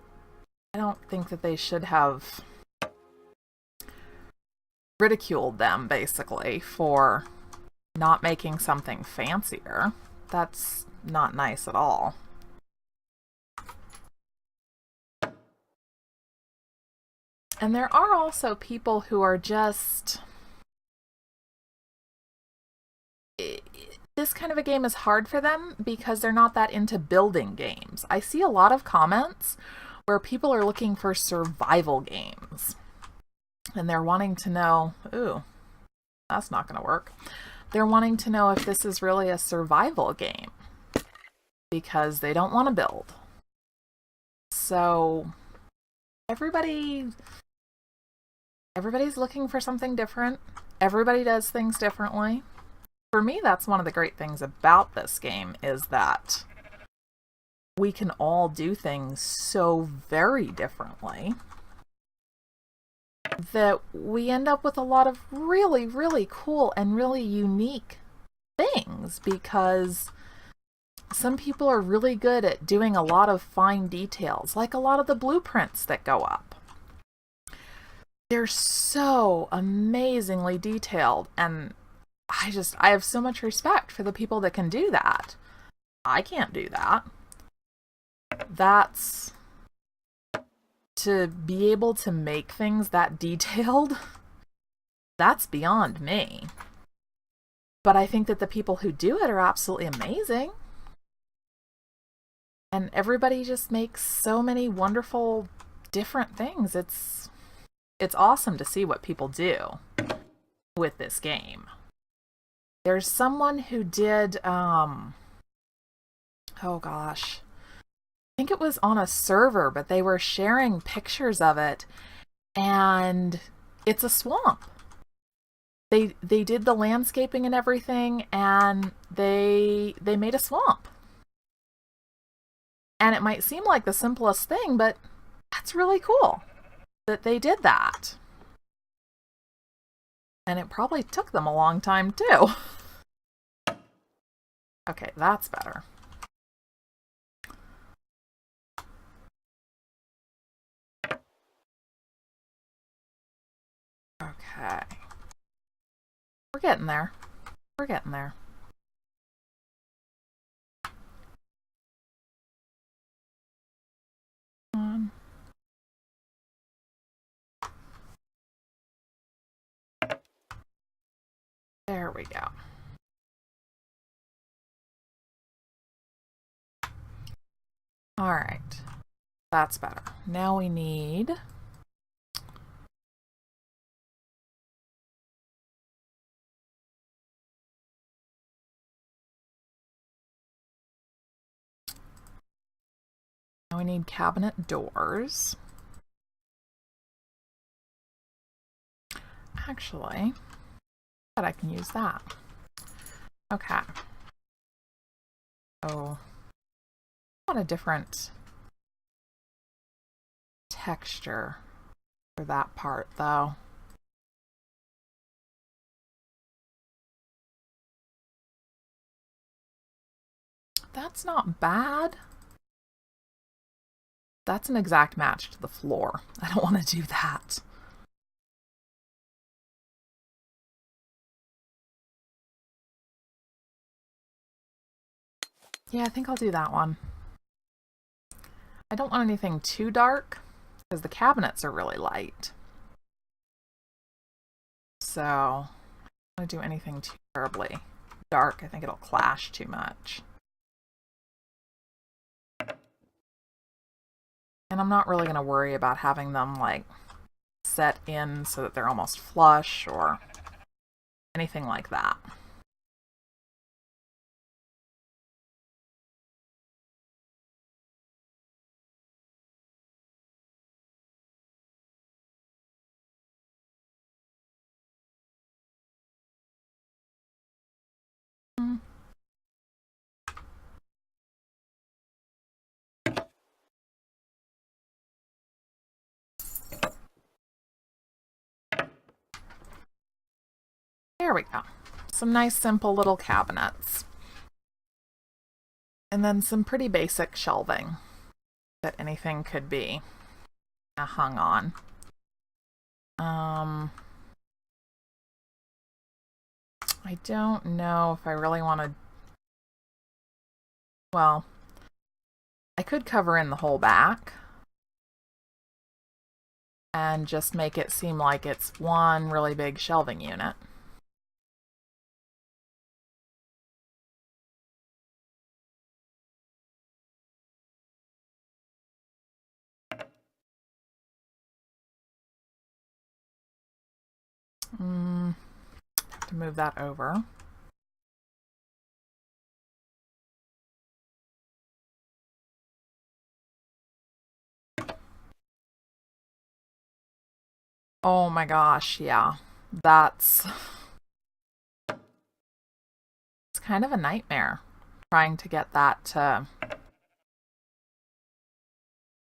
I don't think that they should have ridiculed them basically for not making something fancier. That's not nice at all. And there are also people who are just... This kind of a game is hard for them because they're not that into building games. I see a lot of comments where people are looking for survival games. And they're wanting to know, ooh, that's not going to work. They're wanting to know if this is really a survival game because they don't want to build. So everybody's looking for something different. Everybody does things differently. For me, that's one of the great things about this game is that we can all do things so very differently that we end up with a lot of really, really cool and really unique things, because some people are really good at doing a lot of fine details, like a lot of the blueprints that go up. They're so amazingly detailed, and I have so much respect for the people that can do that. I can't do that. That's to be able to make things that detailed, that's beyond me. But I think that the people who do it are absolutely amazing. And everybody just makes so many wonderful different things. It's awesome to see what people do with this game. There's someone who did oh gosh. I think it was on a server, but they were sharing pictures of it, and it's a swamp. They did the landscaping and everything, and they made a swamp. And it might seem like the simplest thing, but that's really cool that they did that. And it probably took them a long time too. Okay, that's better. Okay. We're getting there. We're getting there. There we go. All right. That's better. Now we need cabinet doors. Actually, I bet I can use that. Okay. Oh, I want a different texture for that part, though. That's not bad. That's an exact match to the floor. I don't want to do that. Yeah, I think I'll do that one. I don't want anything too dark because the cabinets are really light. So I don't want to do anything too terribly dark. I think it'll clash too much. And I'm not really going to worry about having them like set in so that they're almost flush or anything like that. There we go. Some nice simple little cabinets. And then some pretty basic shelving that anything could be hung on. I don't know if I really want to. Well, I could cover in the whole back and just make it seem like it's one really big shelving unit. Have to move that over. Oh my gosh, yeah. That's it's kind of a nightmare trying to get that to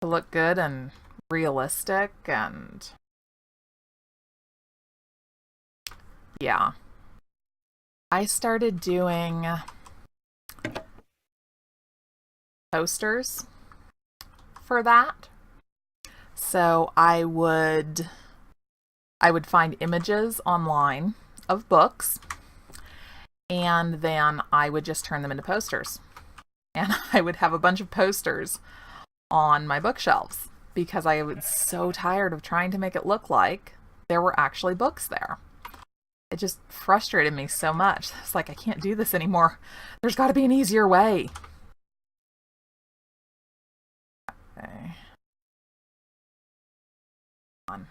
look good and realistic, and yeah. I started doing posters for that. So I would find images online of books, and then I would just turn them into posters. And I would have a bunch of posters on my bookshelves because I was so tired of trying to make it look like there were actually books there. It just frustrated me so much. It's like, I can't do this anymore. There's got to be an easier way. Okay. On.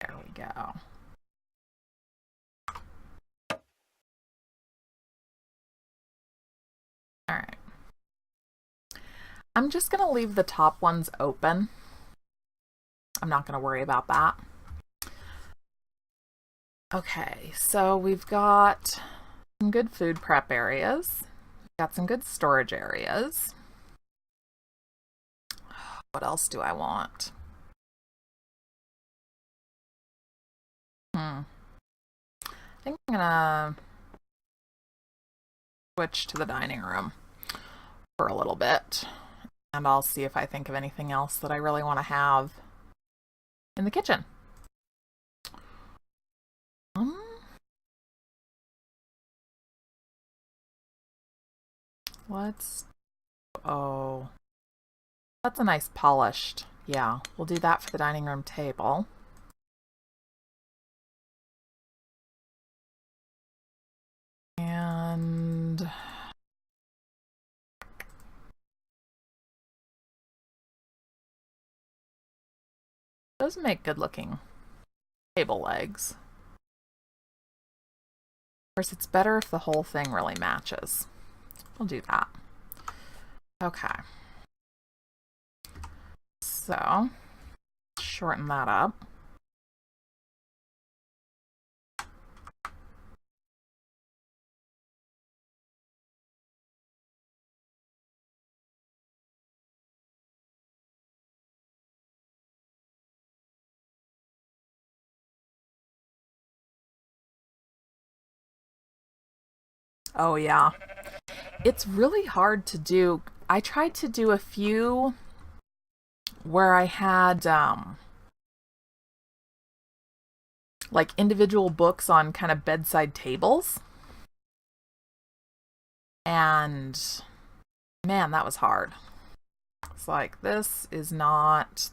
There we go. All right. I'm just going to leave the top ones open. I'm not going to worry about that. Okay, so we've got some good food prep areas. We've got some good storage areas. What else do I want? I think I'm gonna switch to the dining room for a little bit, and I'll see if I think of anything else that I really want to have in the kitchen. Oh, that's a nice polished. Yeah, we'll do that for the dining room table. And those make good looking table legs. Of course, it's better if the whole thing really matches. We'll do that. Okay. So, shorten that up. Oh, yeah. It's really hard to do. I tried to do a few where I had like individual books on kind of bedside tables. And man, that was hard. It's like, this is not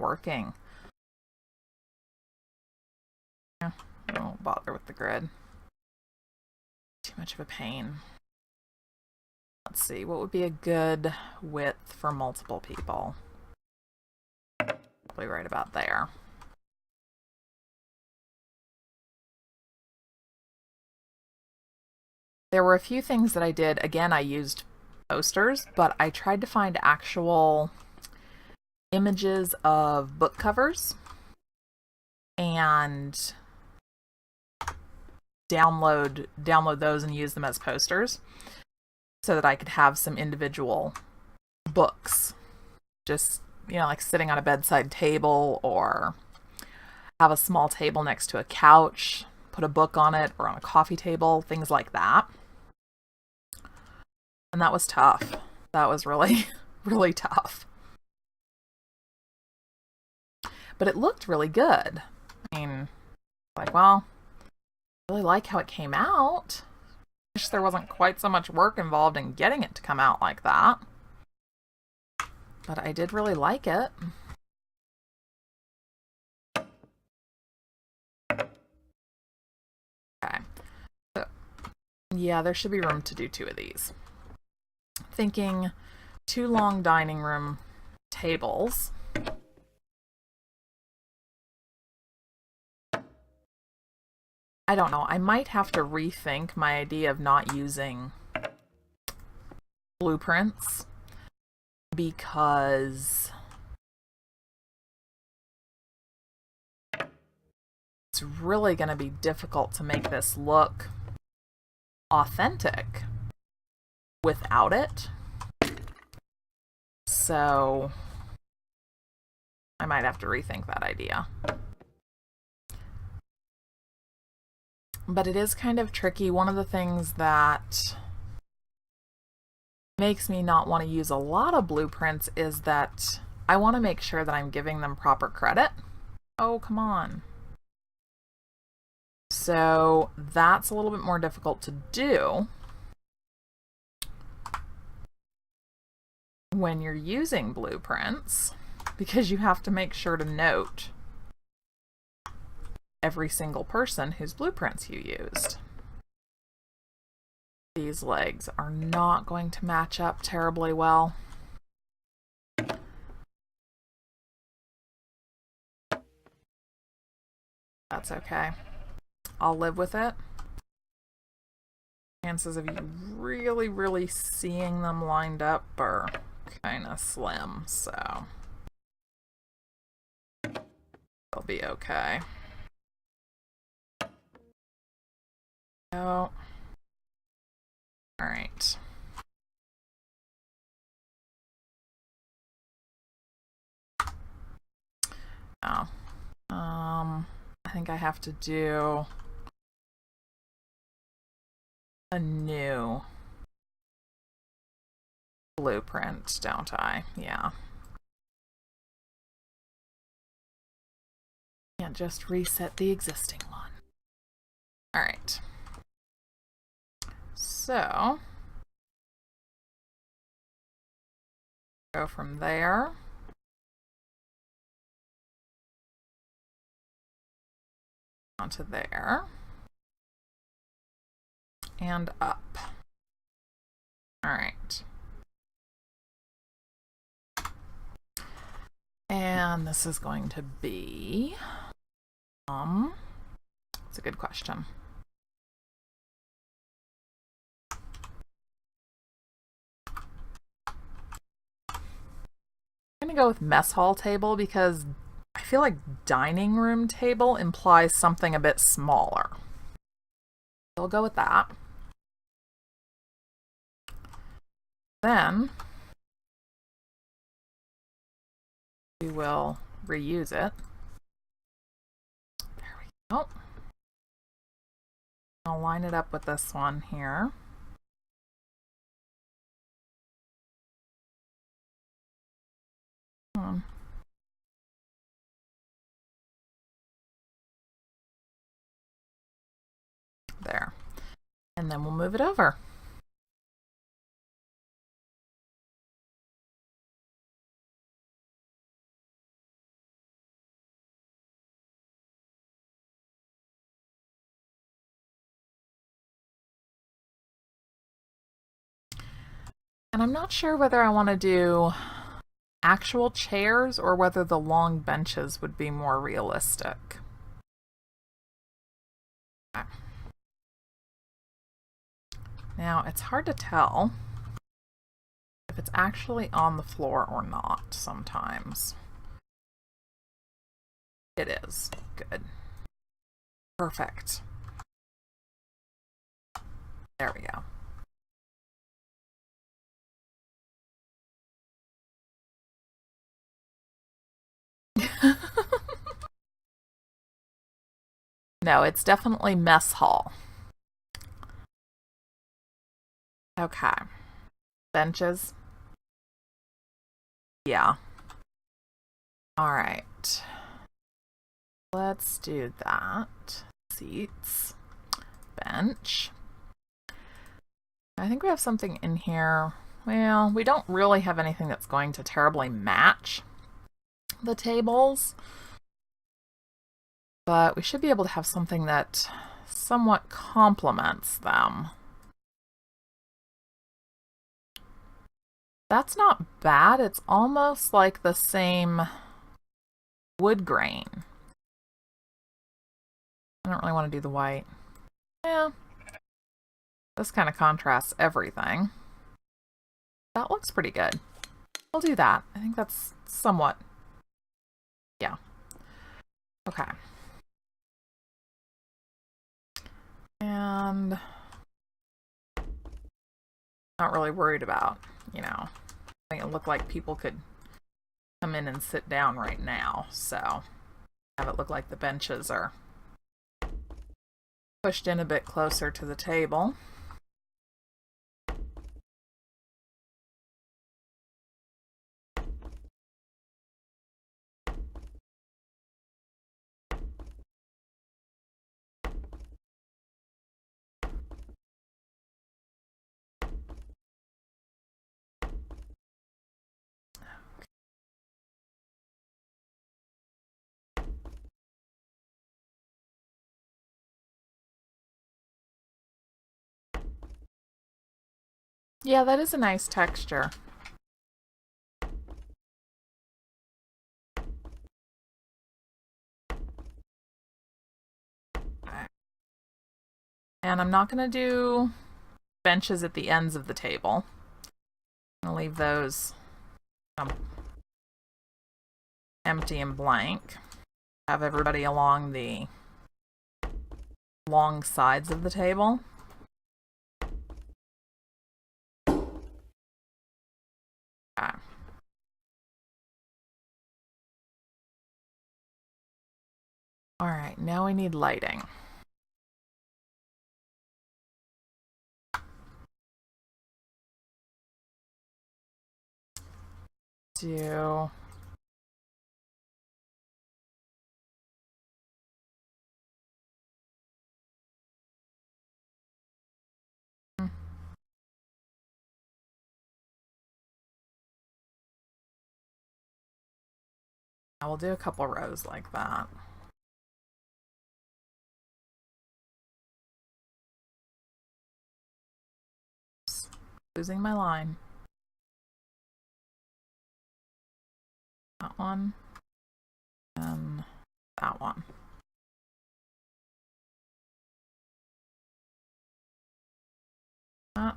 working. I won't bother with the grid. Too much of a pain. Let's see, what would be a good width for multiple people? Probably right about there. There were a few things that I did. Again, I used posters, but I tried to find actual images of book covers and download those and use them as posters so that I could have some individual books just, like sitting on a bedside table, or have a small table next to a couch, put a book on it, or on a coffee table, things like that. And that was tough. That was really, really tough. But it looked really good. I mean, like, well, I really like how it came out. Wish there wasn't quite so much work involved in getting it to come out like that. But I did really like it. Okay. So, yeah, there should be room to do 2 of these. Thinking 2 long dining room tables. I don't know. I might have to rethink my idea of not using blueprints, because it's really going to be difficult to make this look authentic without it. So I might have to rethink that idea. but it is kind of tricky. One of the things that makes me not want to use a lot of blueprints is that I want to make sure that I'm giving them proper credit. Oh, come on. So that's a little bit more difficult to do when you're using blueprints, because you have to make sure to note every single person whose blueprints you used. These legs are not going to match up terribly well. That's okay. I'll live with it. Chances of you really, really seeing them lined up are kind of slim, so they'll be okay. Oh. All right. Oh. I think I have to do a new blueprint, don't I? Yeah. Can't just reset the existing one. All right. So go from there onto there and up. All right. And this is going to be, it's a good question. I'm gonna go with mess hall table because I feel like dining room table implies something a bit smaller. We'll go with that. Then we will reuse it. There we go. I'll line it up with this one here. There. And then we'll move it over. And I'm not sure whether I want to do actual chairs or whether the long benches would be more realistic. Okay. Now, it's hard to tell if it's actually on the floor or not sometimes. It is. Good. Perfect. There we go. No, it's definitely mess hall. Okay. Benches. Yeah. All right. Let's do that. Seats. Bench. I think we have something in here. Well, we don't really have anything that's going to terribly match the tables, but we should be able to have something that somewhat complements them. That's not bad. It's almost like the same wood grain. I don't really want to do the white. Yeah. This kind of contrasts everything. That looks pretty good. I'll do that. I think that's somewhat. Yeah. Okay. And not really worried about, you know, making it look like people could come in and sit down right now. So have it look like the benches are pushed in a bit closer to the table. Yeah, that is a nice texture. And I'm not going to do benches at the ends of the table. I'm going to leave those empty and blank. Have everybody along the long sides of the table. Okay. All right, now we need lighting. Do I will do a couple rows like that. Oops, losing my line. That one and that one. That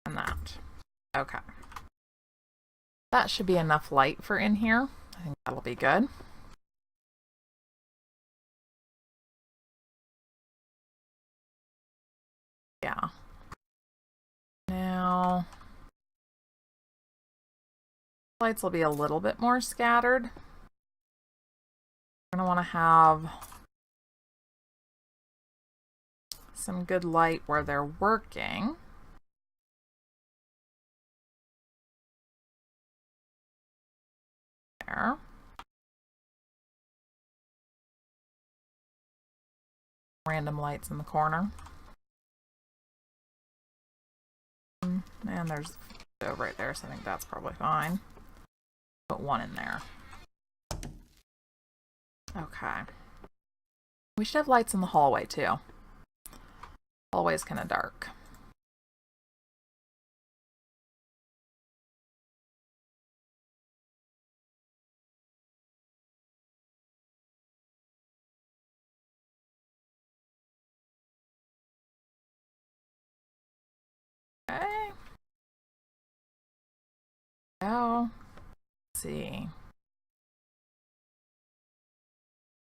and that. Okay. That should be enough light for in here. I think that'll be good. Yeah. Now, lights will be a little bit more scattered. We're going to want to have some good light where they're working. There. Random lights in the corner. And there's a stove right there, so I think that's probably fine. Put one in there. Okay. We should have lights in the hallway too. Hallway's kind of dark. Okay. Now, let's see.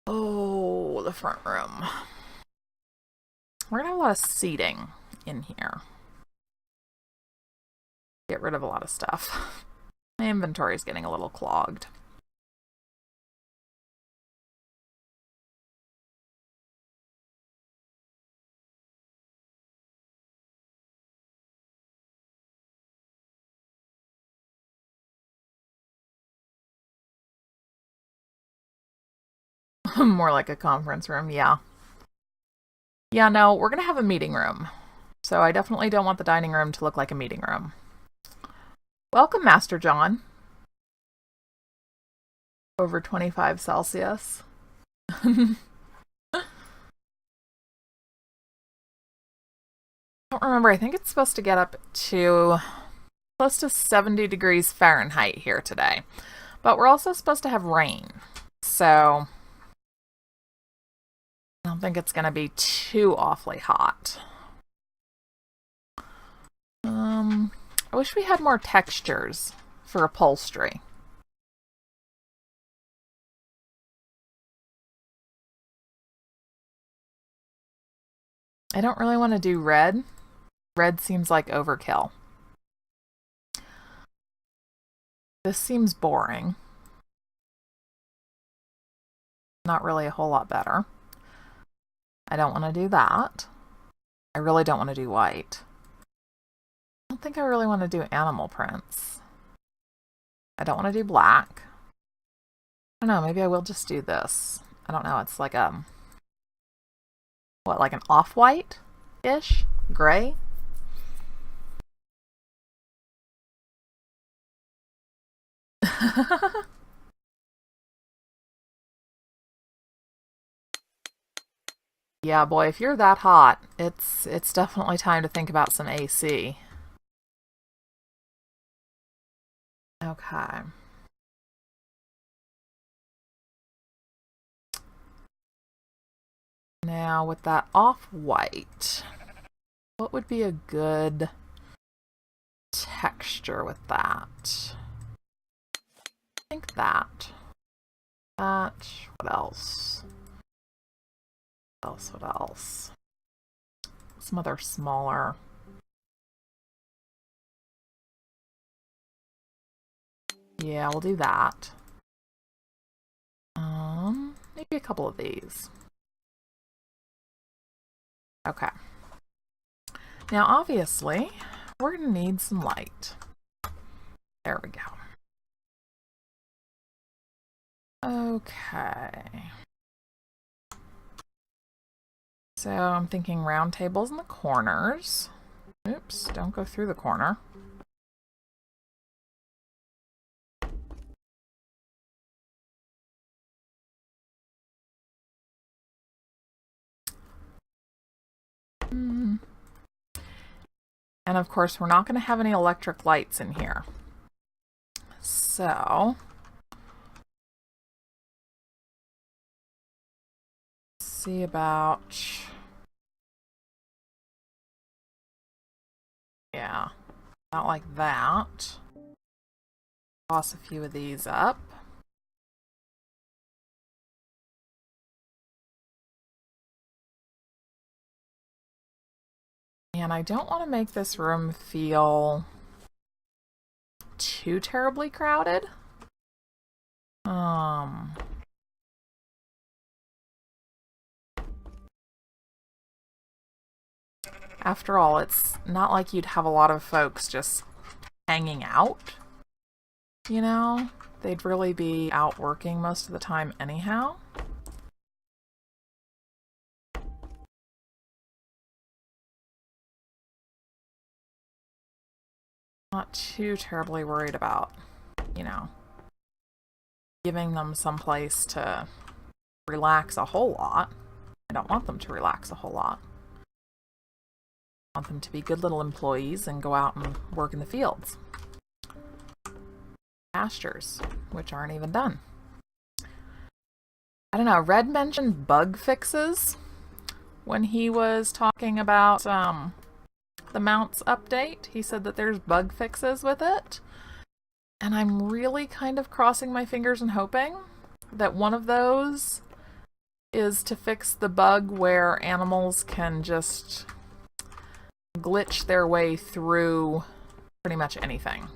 Oh, the front room. We're gonna have a lot of seating in here. Get rid of a lot of stuff. My inventory is getting a little clogged. More like a conference room, yeah. Yeah, no, we're gonna have a meeting room. So I definitely don't want the dining room to look like a meeting room. Welcome, Master John. Over 25 Celsius. I don't remember. I think it's supposed to get up to close to 70 degrees Fahrenheit here today. But we're also supposed to have rain. So I don't think it's going to be too awfully hot. I wish we had more textures for upholstery. I don't really want to do red. Red seems like overkill. This seems boring. Not really a whole lot better. I don't want to do that. I really don't want to do white. I don't think I really want to do animal prints. I don't want to do black. I don't know, maybe I will just do this. I don't know, it's like what, like an off-white-ish? Gray? Yeah, boy, if you're that hot, it's definitely time to think about some AC. Okay. Now with that off-white, what would be a good texture with that? I think that. What else? What else? Some other smaller. Yeah, we'll do that. Maybe a couple of these. Okay. Now, obviously, we're going to need some light. There we go. Okay. So I'm thinking round tables in the corners. Oops, don't go through the corner. And of course, we're not going to have any electric lights in here. So, see about, yeah, not like that. Toss a few of these up. And I don't want to make this room feel too terribly crowded. After all, it's not like you'd have a lot of folks just hanging out, you know? They'd really be out working most of the time anyhow. Not too terribly worried about, you know, giving them some place to relax a whole lot. I don't want them to relax a whole lot. I want them to be good little employees and go out and work in the fields. Pastures, which aren't even done. I don't know, Red mentioned bug fixes when he was talking about the mounts update. He said that there's bug fixes with it. And I'm really kind of crossing my fingers and hoping that one of those is to fix the bug where animals can just glitch their way through pretty much anything.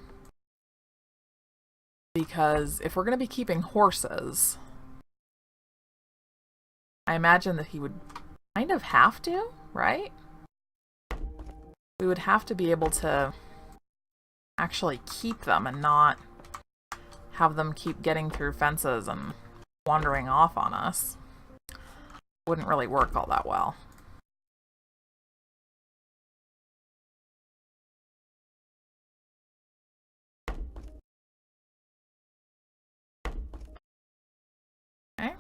Because if we're going to be keeping horses, I imagine that he would kind of have to, right? We would have to be able to actually keep them and not have them keep getting through fences and wandering off on us. Wouldn't really work all that well. Okay.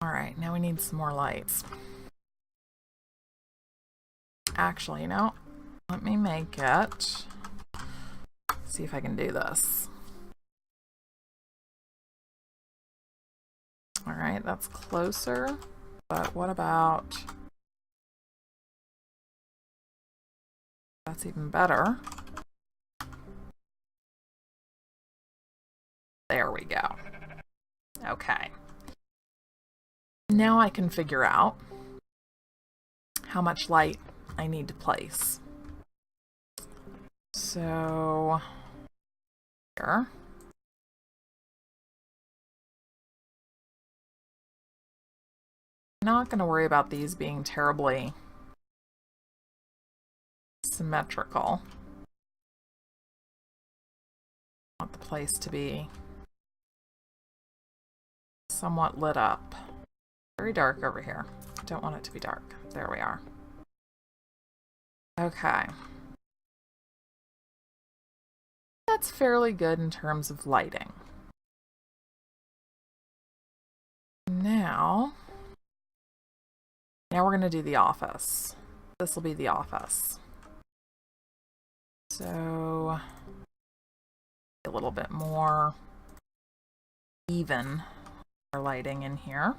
Alright, now we need some more lights. Actually, you know, let me make it. See if I can do this. Alright, that's closer. But what about... That's even better. There we go. Okay. Now I can figure out how much light I need to place. So, here. Not going to worry about these being terribly symmetrical. I want the place to be somewhat lit up. Very dark over here. Don't want it to be dark. There we are. Okay. That's fairly good in terms of lighting. Now we're going to do the office. This will be the office. So a little bit more even for lighting in here.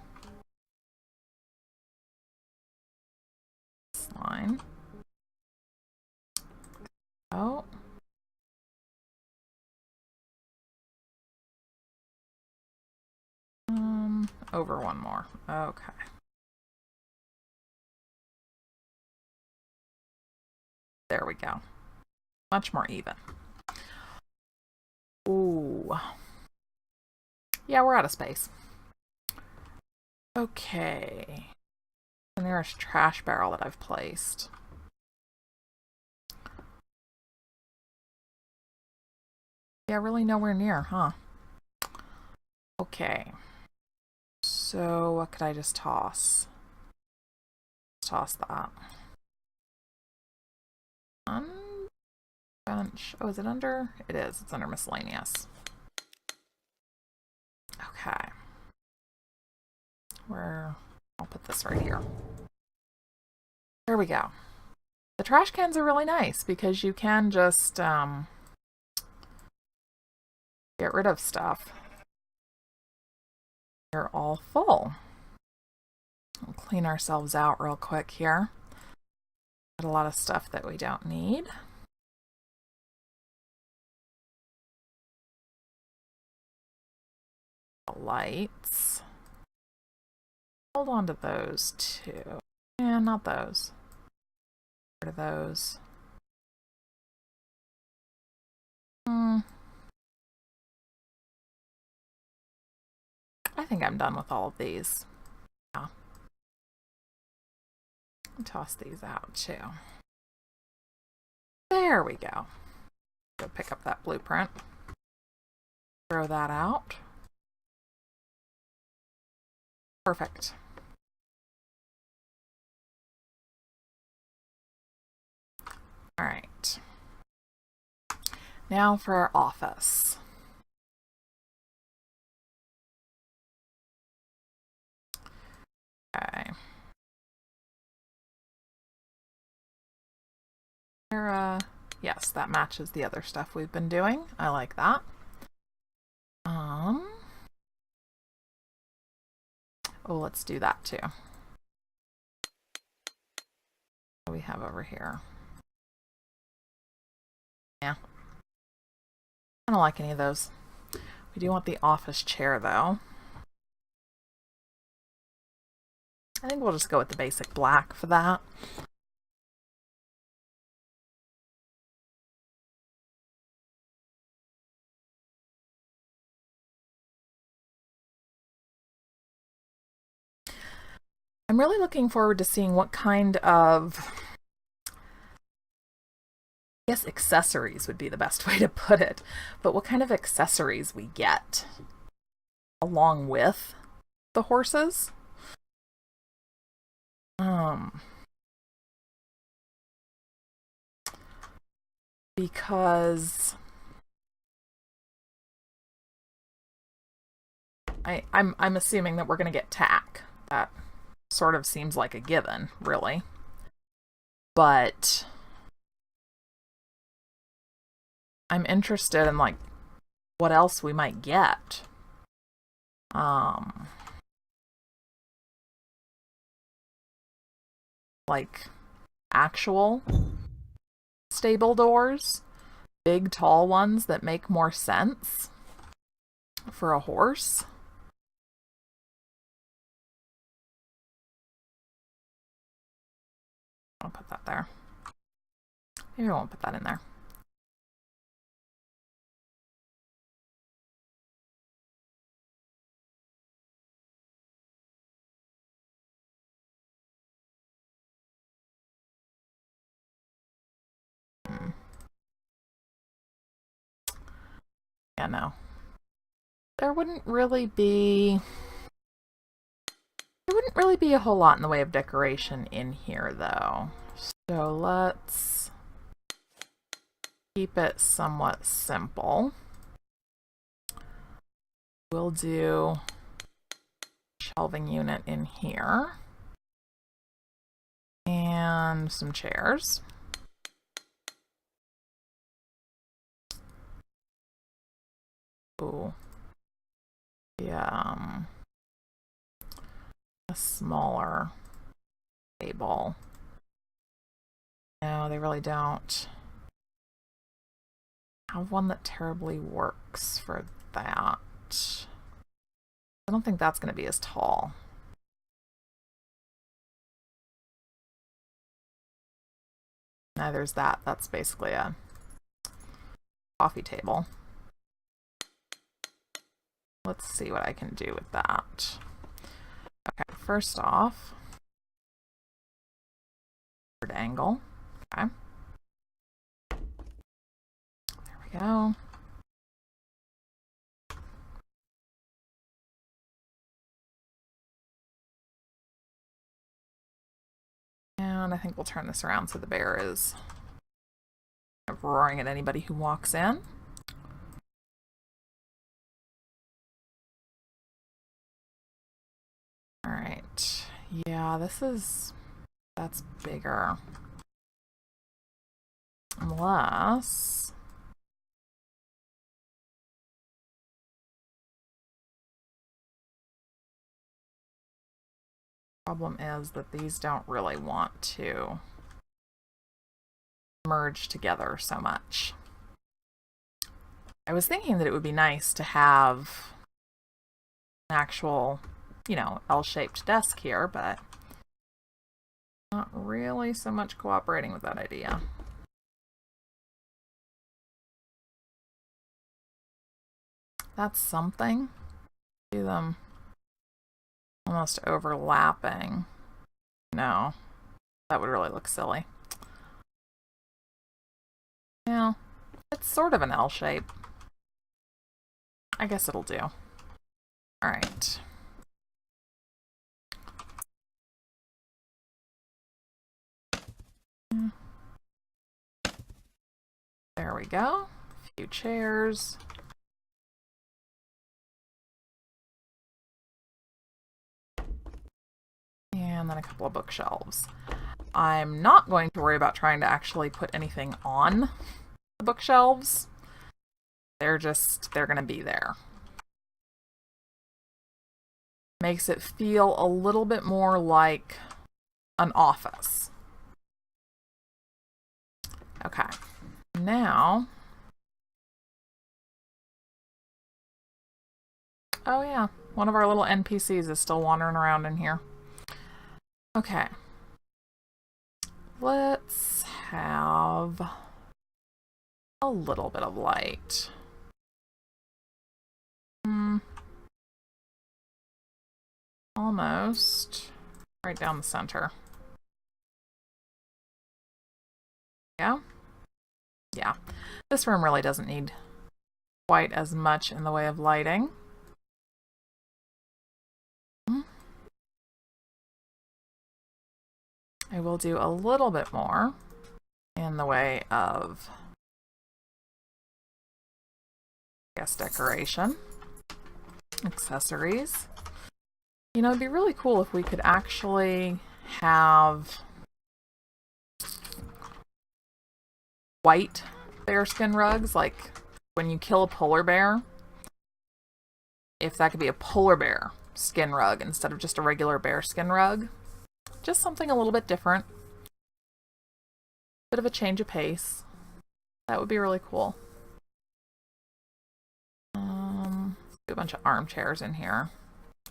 This line. Oh. Over one more. Okay. There we go. Much more even. Ooh. Yeah, we're out of space. Okay. The nearest trash barrel that I've placed. Yeah, really nowhere near, huh? Okay. So what could I just toss? Let's toss that. Bench. Oh, is it under? It is. It's under miscellaneous. Okay. I'll put this right here. There we go. The trash cans are really nice because you can just get rid of stuff. They're all full. We'll clean ourselves out real quick here. Got a lot of stuff that we don't need. Lights. Hold on to those too. And not those. What are those? I think I'm done with all of these. Yeah. Toss these out too. There we go. Go pick up that blueprint. Throw that out. Perfect. All right. Now for our office. Okay. Yes, that matches the other stuff we've been doing. I like that. Oh, let's do that too. What do we have over here? Yeah. I don't like any of those. We do want the office chair though. I think we'll just go with the basic black for that. I'm really looking forward to seeing what kind of, I guess accessories would be the best way to put it, but what kind of accessories we get along with the horses. Because I'm assuming that we're going to get tack. That sort of seems like a given, really. But I'm interested in like what else we might get. Like actual stable doors, big tall ones that make more sense for a horse. I'll put that there. Maybe I won't put that in there. Yeah, no. There wouldn't really be a whole lot in the way of decoration in here, though. So let's keep it somewhat simple. We'll do shelving unit in here. And some chairs. Ooh. Yeah. A smaller table. No, they really don't have one that terribly works for that. I don't think that's going to be as tall. No, there's that. That's basically a coffee table. Let's see what I can do with that. Okay, first off, third angle. Okay. There we go. And I think we'll turn this around so the bear is roaring at anybody who walks in. All right. Yeah, that's bigger. Unless problem is that these don't really want to merge together so much. I was thinking that it would be nice to have an actual, L-shaped desk here, but not really so much cooperating with that idea. That's something. Do them almost overlapping. No, that would really look silly. Yeah, it's sort of an L shape. I guess it'll do. All right. There we go. A few chairs. And then a couple of bookshelves. I'm not going to worry about trying to actually put anything on the bookshelves. They're going to be there. Makes it feel a little bit more like an office. Okay, now, oh yeah, one of our little NPCs is still wandering around in here. Okay, let's have a little bit of light. Almost right down the center. Yeah? Yeah. This room really doesn't need quite as much in the way of lighting. I will do a little bit more in the way of, I guess, decoration, accessories. It'd be really cool if we could actually have white bearskin rugs, like when you kill a polar bear, if that could be a polar bear skin rug instead of just a regular bearskin rug. Just something a little bit different. Bit of a change of pace. That would be really cool. Let's do a bunch of armchairs in here.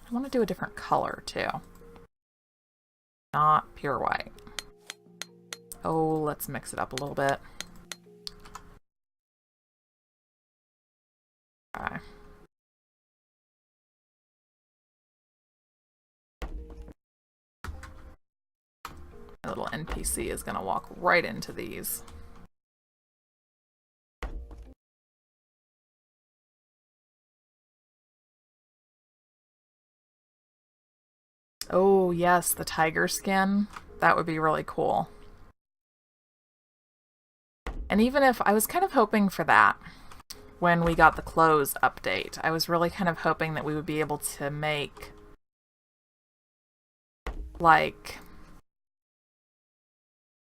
I want to do a different color too. Not pure white. Oh, let's mix it up a little bit. Okay. My little NPC is going to walk right into these. Oh, yes, the tiger skin. That would be really cool. And even if I was kind of hoping for that when we got the clothes update, I was really kind of hoping that we would be able to make like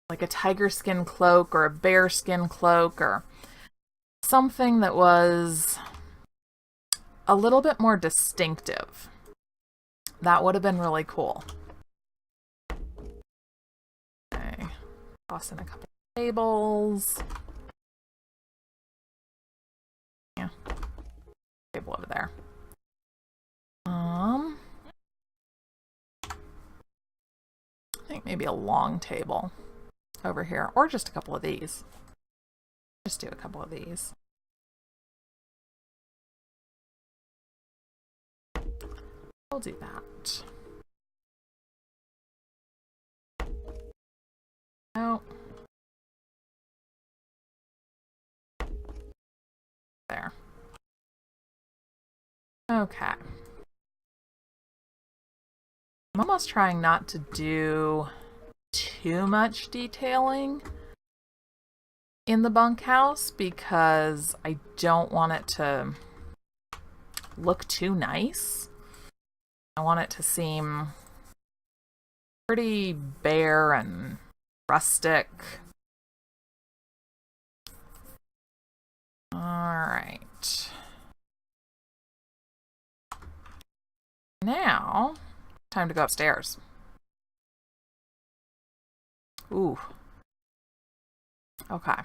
a tiger skin cloak or a bear skin cloak or something that was a little bit more distinctive. That would have been really cool. Okay, toss in a couple of tables. Yeah, table over there. I think maybe a long table over here, or just a couple of these. Just do a couple of these. We'll do that. Oh. There. Okay. I'm almost trying not to do too much detailing in the bunkhouse because I don't want it to look too nice. I want it to seem pretty bare and rustic. Alright. Now, time to go upstairs. Ooh. Okay.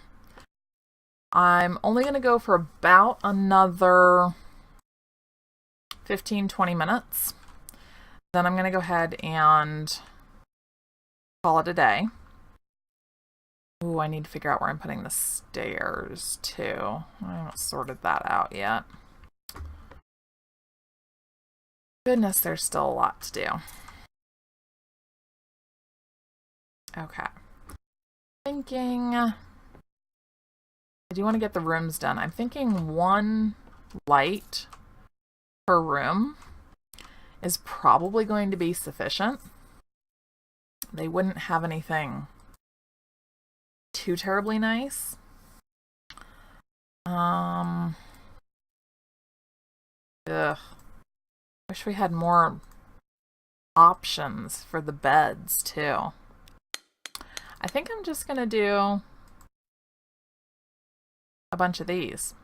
I'm only going to go for about another 15-20 minutes. Then I'm going to go ahead and call it a day. Ooh, I need to figure out where I'm putting the stairs, too. I haven't sorted that out yet. Goodness, there's still a lot to do. Okay. Thinking... I do want to get the rooms done. I'm thinking one light per room is probably going to be sufficient. They wouldn't have anything too terribly nice. Wish we had more options for the beds too. I think I'm just gonna do a bunch of these.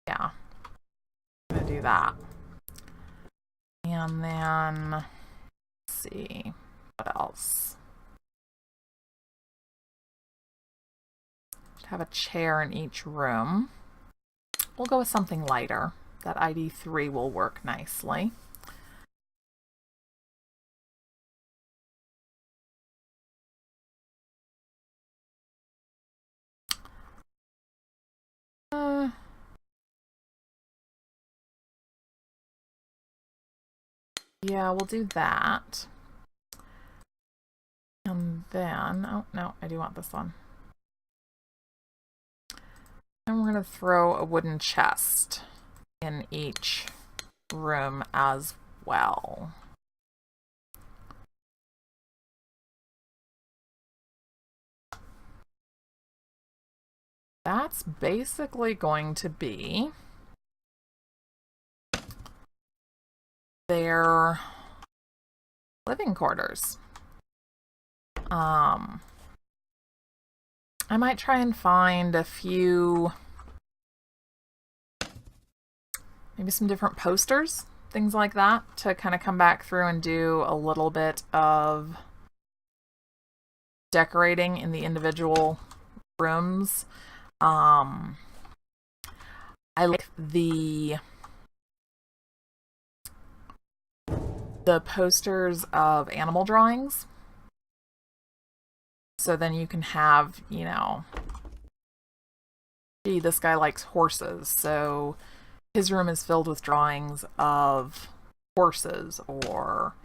Yeah, I'm gonna do that. And then, let's see, what else? Should have a chair in each room. We'll go with something lighter. That ID3 will work nicely. Yeah, we'll do that. And then, oh no, I do want this one. And we're going to throw a wooden chest in each room as well. That's basically going to be their living quarters. I might try and find a few, maybe some different posters, things like that, to kind of come back through and do a little bit of decorating in the individual rooms. I like the posters of animal drawings. So then you can have, you know, gee, this guy likes horses, so his room is filled with drawings of horses, or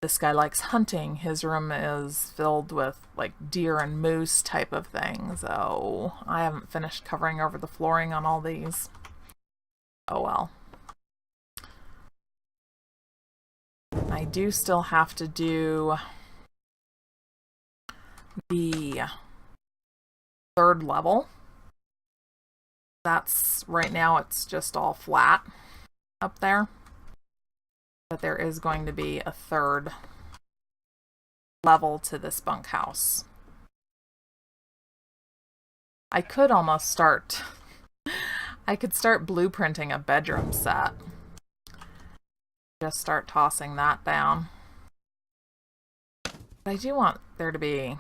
this guy likes hunting, his room is filled with like deer and moose type of things. Oh, I haven't finished covering over the flooring on all these. Oh well. I do still have to do the third level. That's right now it's just all flat up there. But there is going to be a third level to this bunkhouse. I could almost start I could start blueprinting a bedroom set. Just start tossing that down. But I do want there to be a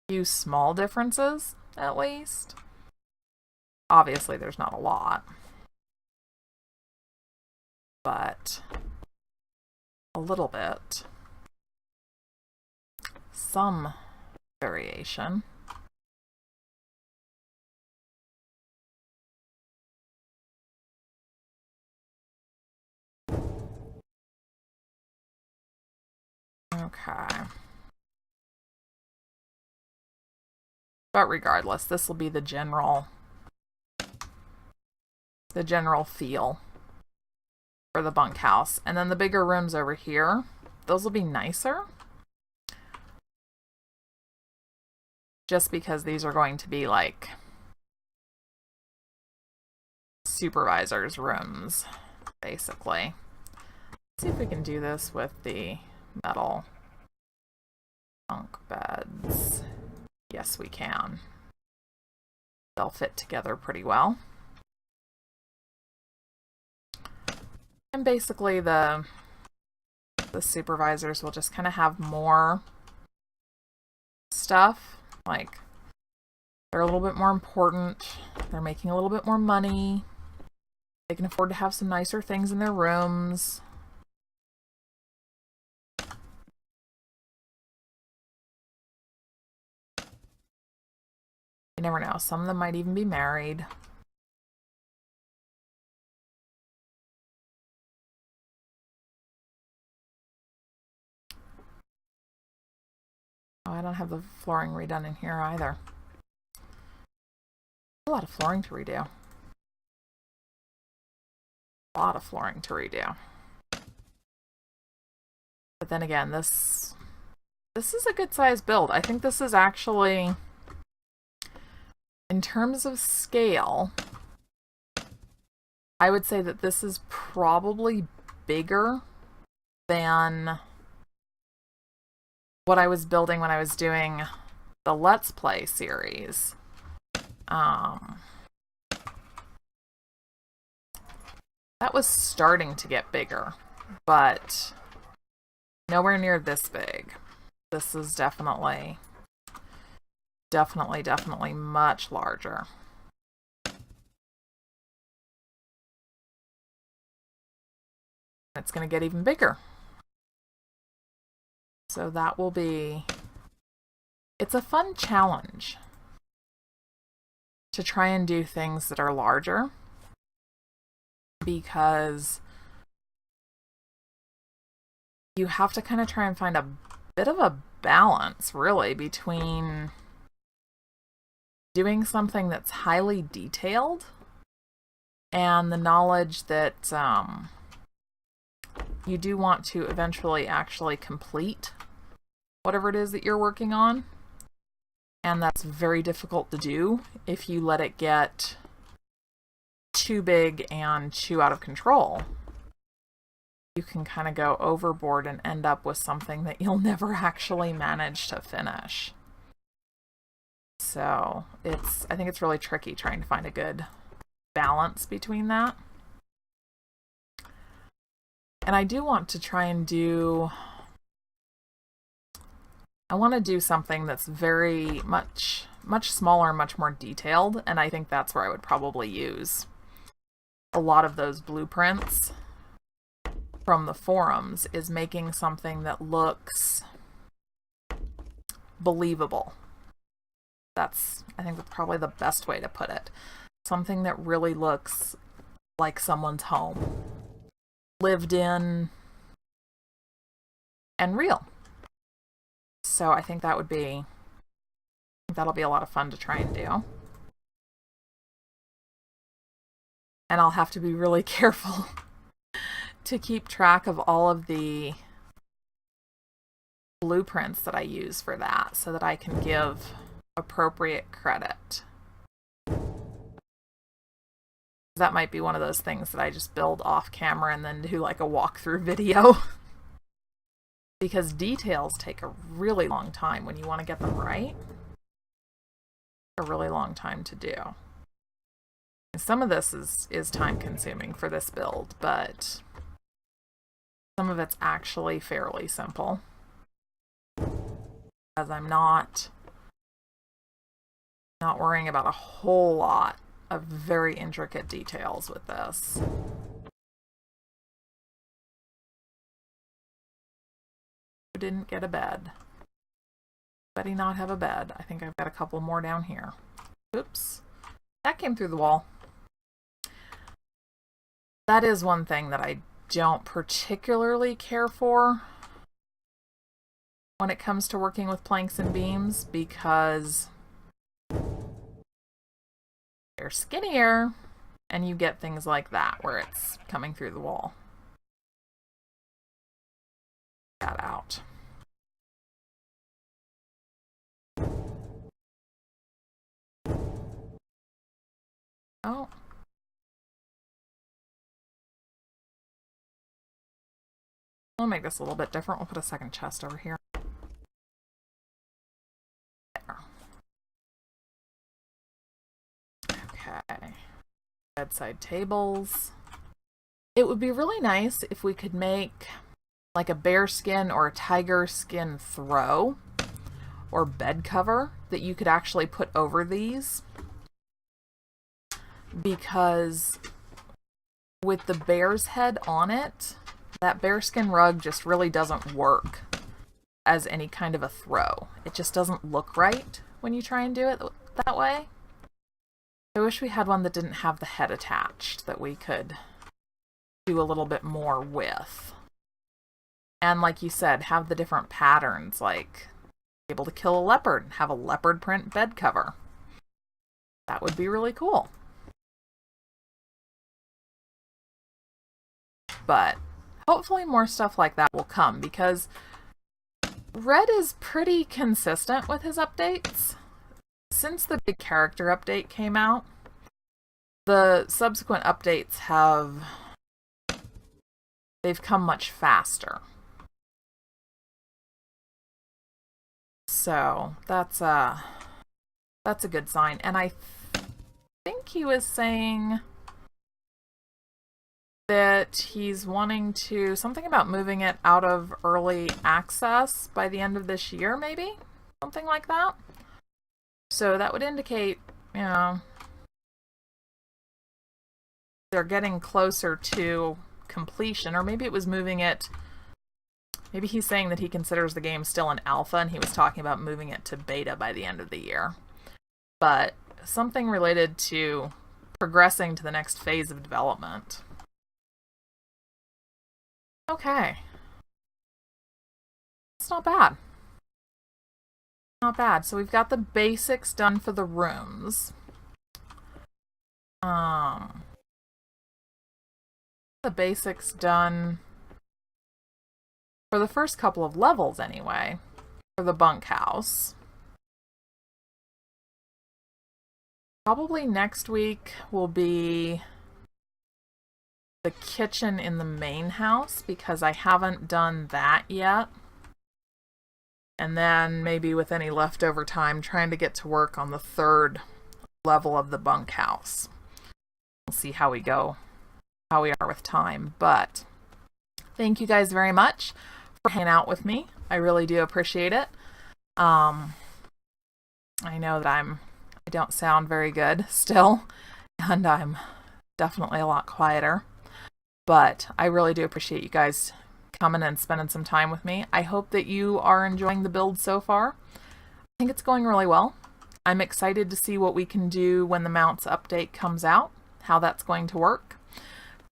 few small differences, at least. Obviously, there's not a lot. But a little bit. Some variation. Okay. But regardless, this will be the general feel for the bunkhouse. And then the bigger rooms over here, those will be nicer. Just because these are going to be like supervisors' rooms, basically. Let's see if we can do this with the metal bunk beds. Yes, we can. They'll fit together pretty well. And basically the supervisors will just kind of have more stuff. Like, they're a little bit more important. They're making a little bit more money. They can afford to have some nicer things in their rooms. You never know. Some of them might even be married. Oh, I don't have the flooring redone in here either. A lot of flooring to redo. A lot of flooring to redo. But then again, this is a good size build. I think this is actually, in terms of scale, I would say that this is probably bigger than what I was building when I was doing the Let's Play series. That was starting to get bigger, but nowhere near this big. This is definitely much larger. It's going to get even bigger. So that will be... It's a fun challenge to try and do things that are larger, because you have to kind of try and find a bit of a balance, really, between doing something that's highly detailed and the knowledge that you do want to eventually actually complete whatever it is that you're working on. And that's very difficult to do if you let it get too big and too out of control. You can kind of go overboard and end up with something that you'll never actually manage to finish. So I think it's really tricky trying to find a good balance between that. And I do want to try and do... I want to do something that's very much smaller, much more detailed, and I think that's where I would probably use a lot of those blueprints from the forums, is making something that looks believable. I think that's probably the best way to put it. Something that really looks like someone's home, lived in, and real. So I think that'll be a lot of fun to try and do. And I'll have to be really careful to keep track of all of the blueprints that I use for that so that I can give appropriate credit. That might be one of those things that I just build off camera and then do like a walkthrough video. Because details take a really long time when you want to get them right. A really long time to do. Some of this is time consuming for this build, but some of it's actually fairly simple. Because I'm not worrying about a whole lot of very intricate details with this. Who didn't get a bed? Anybody not have a bed? I think I've got a couple more down here. Oops. That came through the wall. That is one thing that I don't particularly care for when it comes to working with planks and beams, because they're skinnier and you get things like that where it's coming through the wall. Get that out. Oh. We'll make this a little bit different. We'll put a second chest over here. There. Okay. Bedside tables. It would be really nice if we could make like a bear skin or a tiger skin throw or bed cover that you could actually put over these. Because with the bear's head on it, that bearskin rug just really doesn't work as any kind of a throw. It just doesn't look right when you try and do it that way. I wish we had one that didn't have the head attached that we could do a little bit more with. And like you said, have the different patterns, like be able to kill a leopard and have a leopard print bed cover. That would be really cool. But hopefully more stuff like that will come, because Red is pretty consistent with his updates. Since the big character update came out, the subsequent updates they've come much faster. So that's a good sign. And I think he was saying that he's wanting to, something about moving it out of early access by the end of this year, maybe? Something like that. So that would indicate, you know, they're getting closer to completion, or maybe it was moving it, maybe he's saying that he considers the game still in alpha and he was talking about moving it to beta by the end of the year. But something related to progressing to the next phase of development. Okay. It's not bad. Not bad. So we've got the basics done for the rooms. The basics done for the first couple of levels anyway, for the bunkhouse. Probably next week will be the kitchen in the main house, because I haven't done that yet. And then maybe with any leftover time, trying to get to work on the third level of the bunkhouse. We'll see how we go, how we are with time. But thank you guys very much for hanging out with me. I really do appreciate it. I know that I don't sound very good still, and I'm definitely a lot quieter. But I really do appreciate you guys coming and spending some time with me. I hope that you are enjoying the build so far. I think it's going really well. I'm excited to see what we can do when the mounts update comes out, how that's going to work.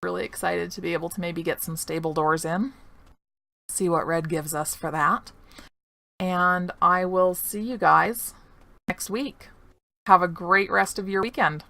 Really excited to be able to maybe get some stable doors in, see what Red gives us for that. And I will see you guys next week. Have a great rest of your weekend.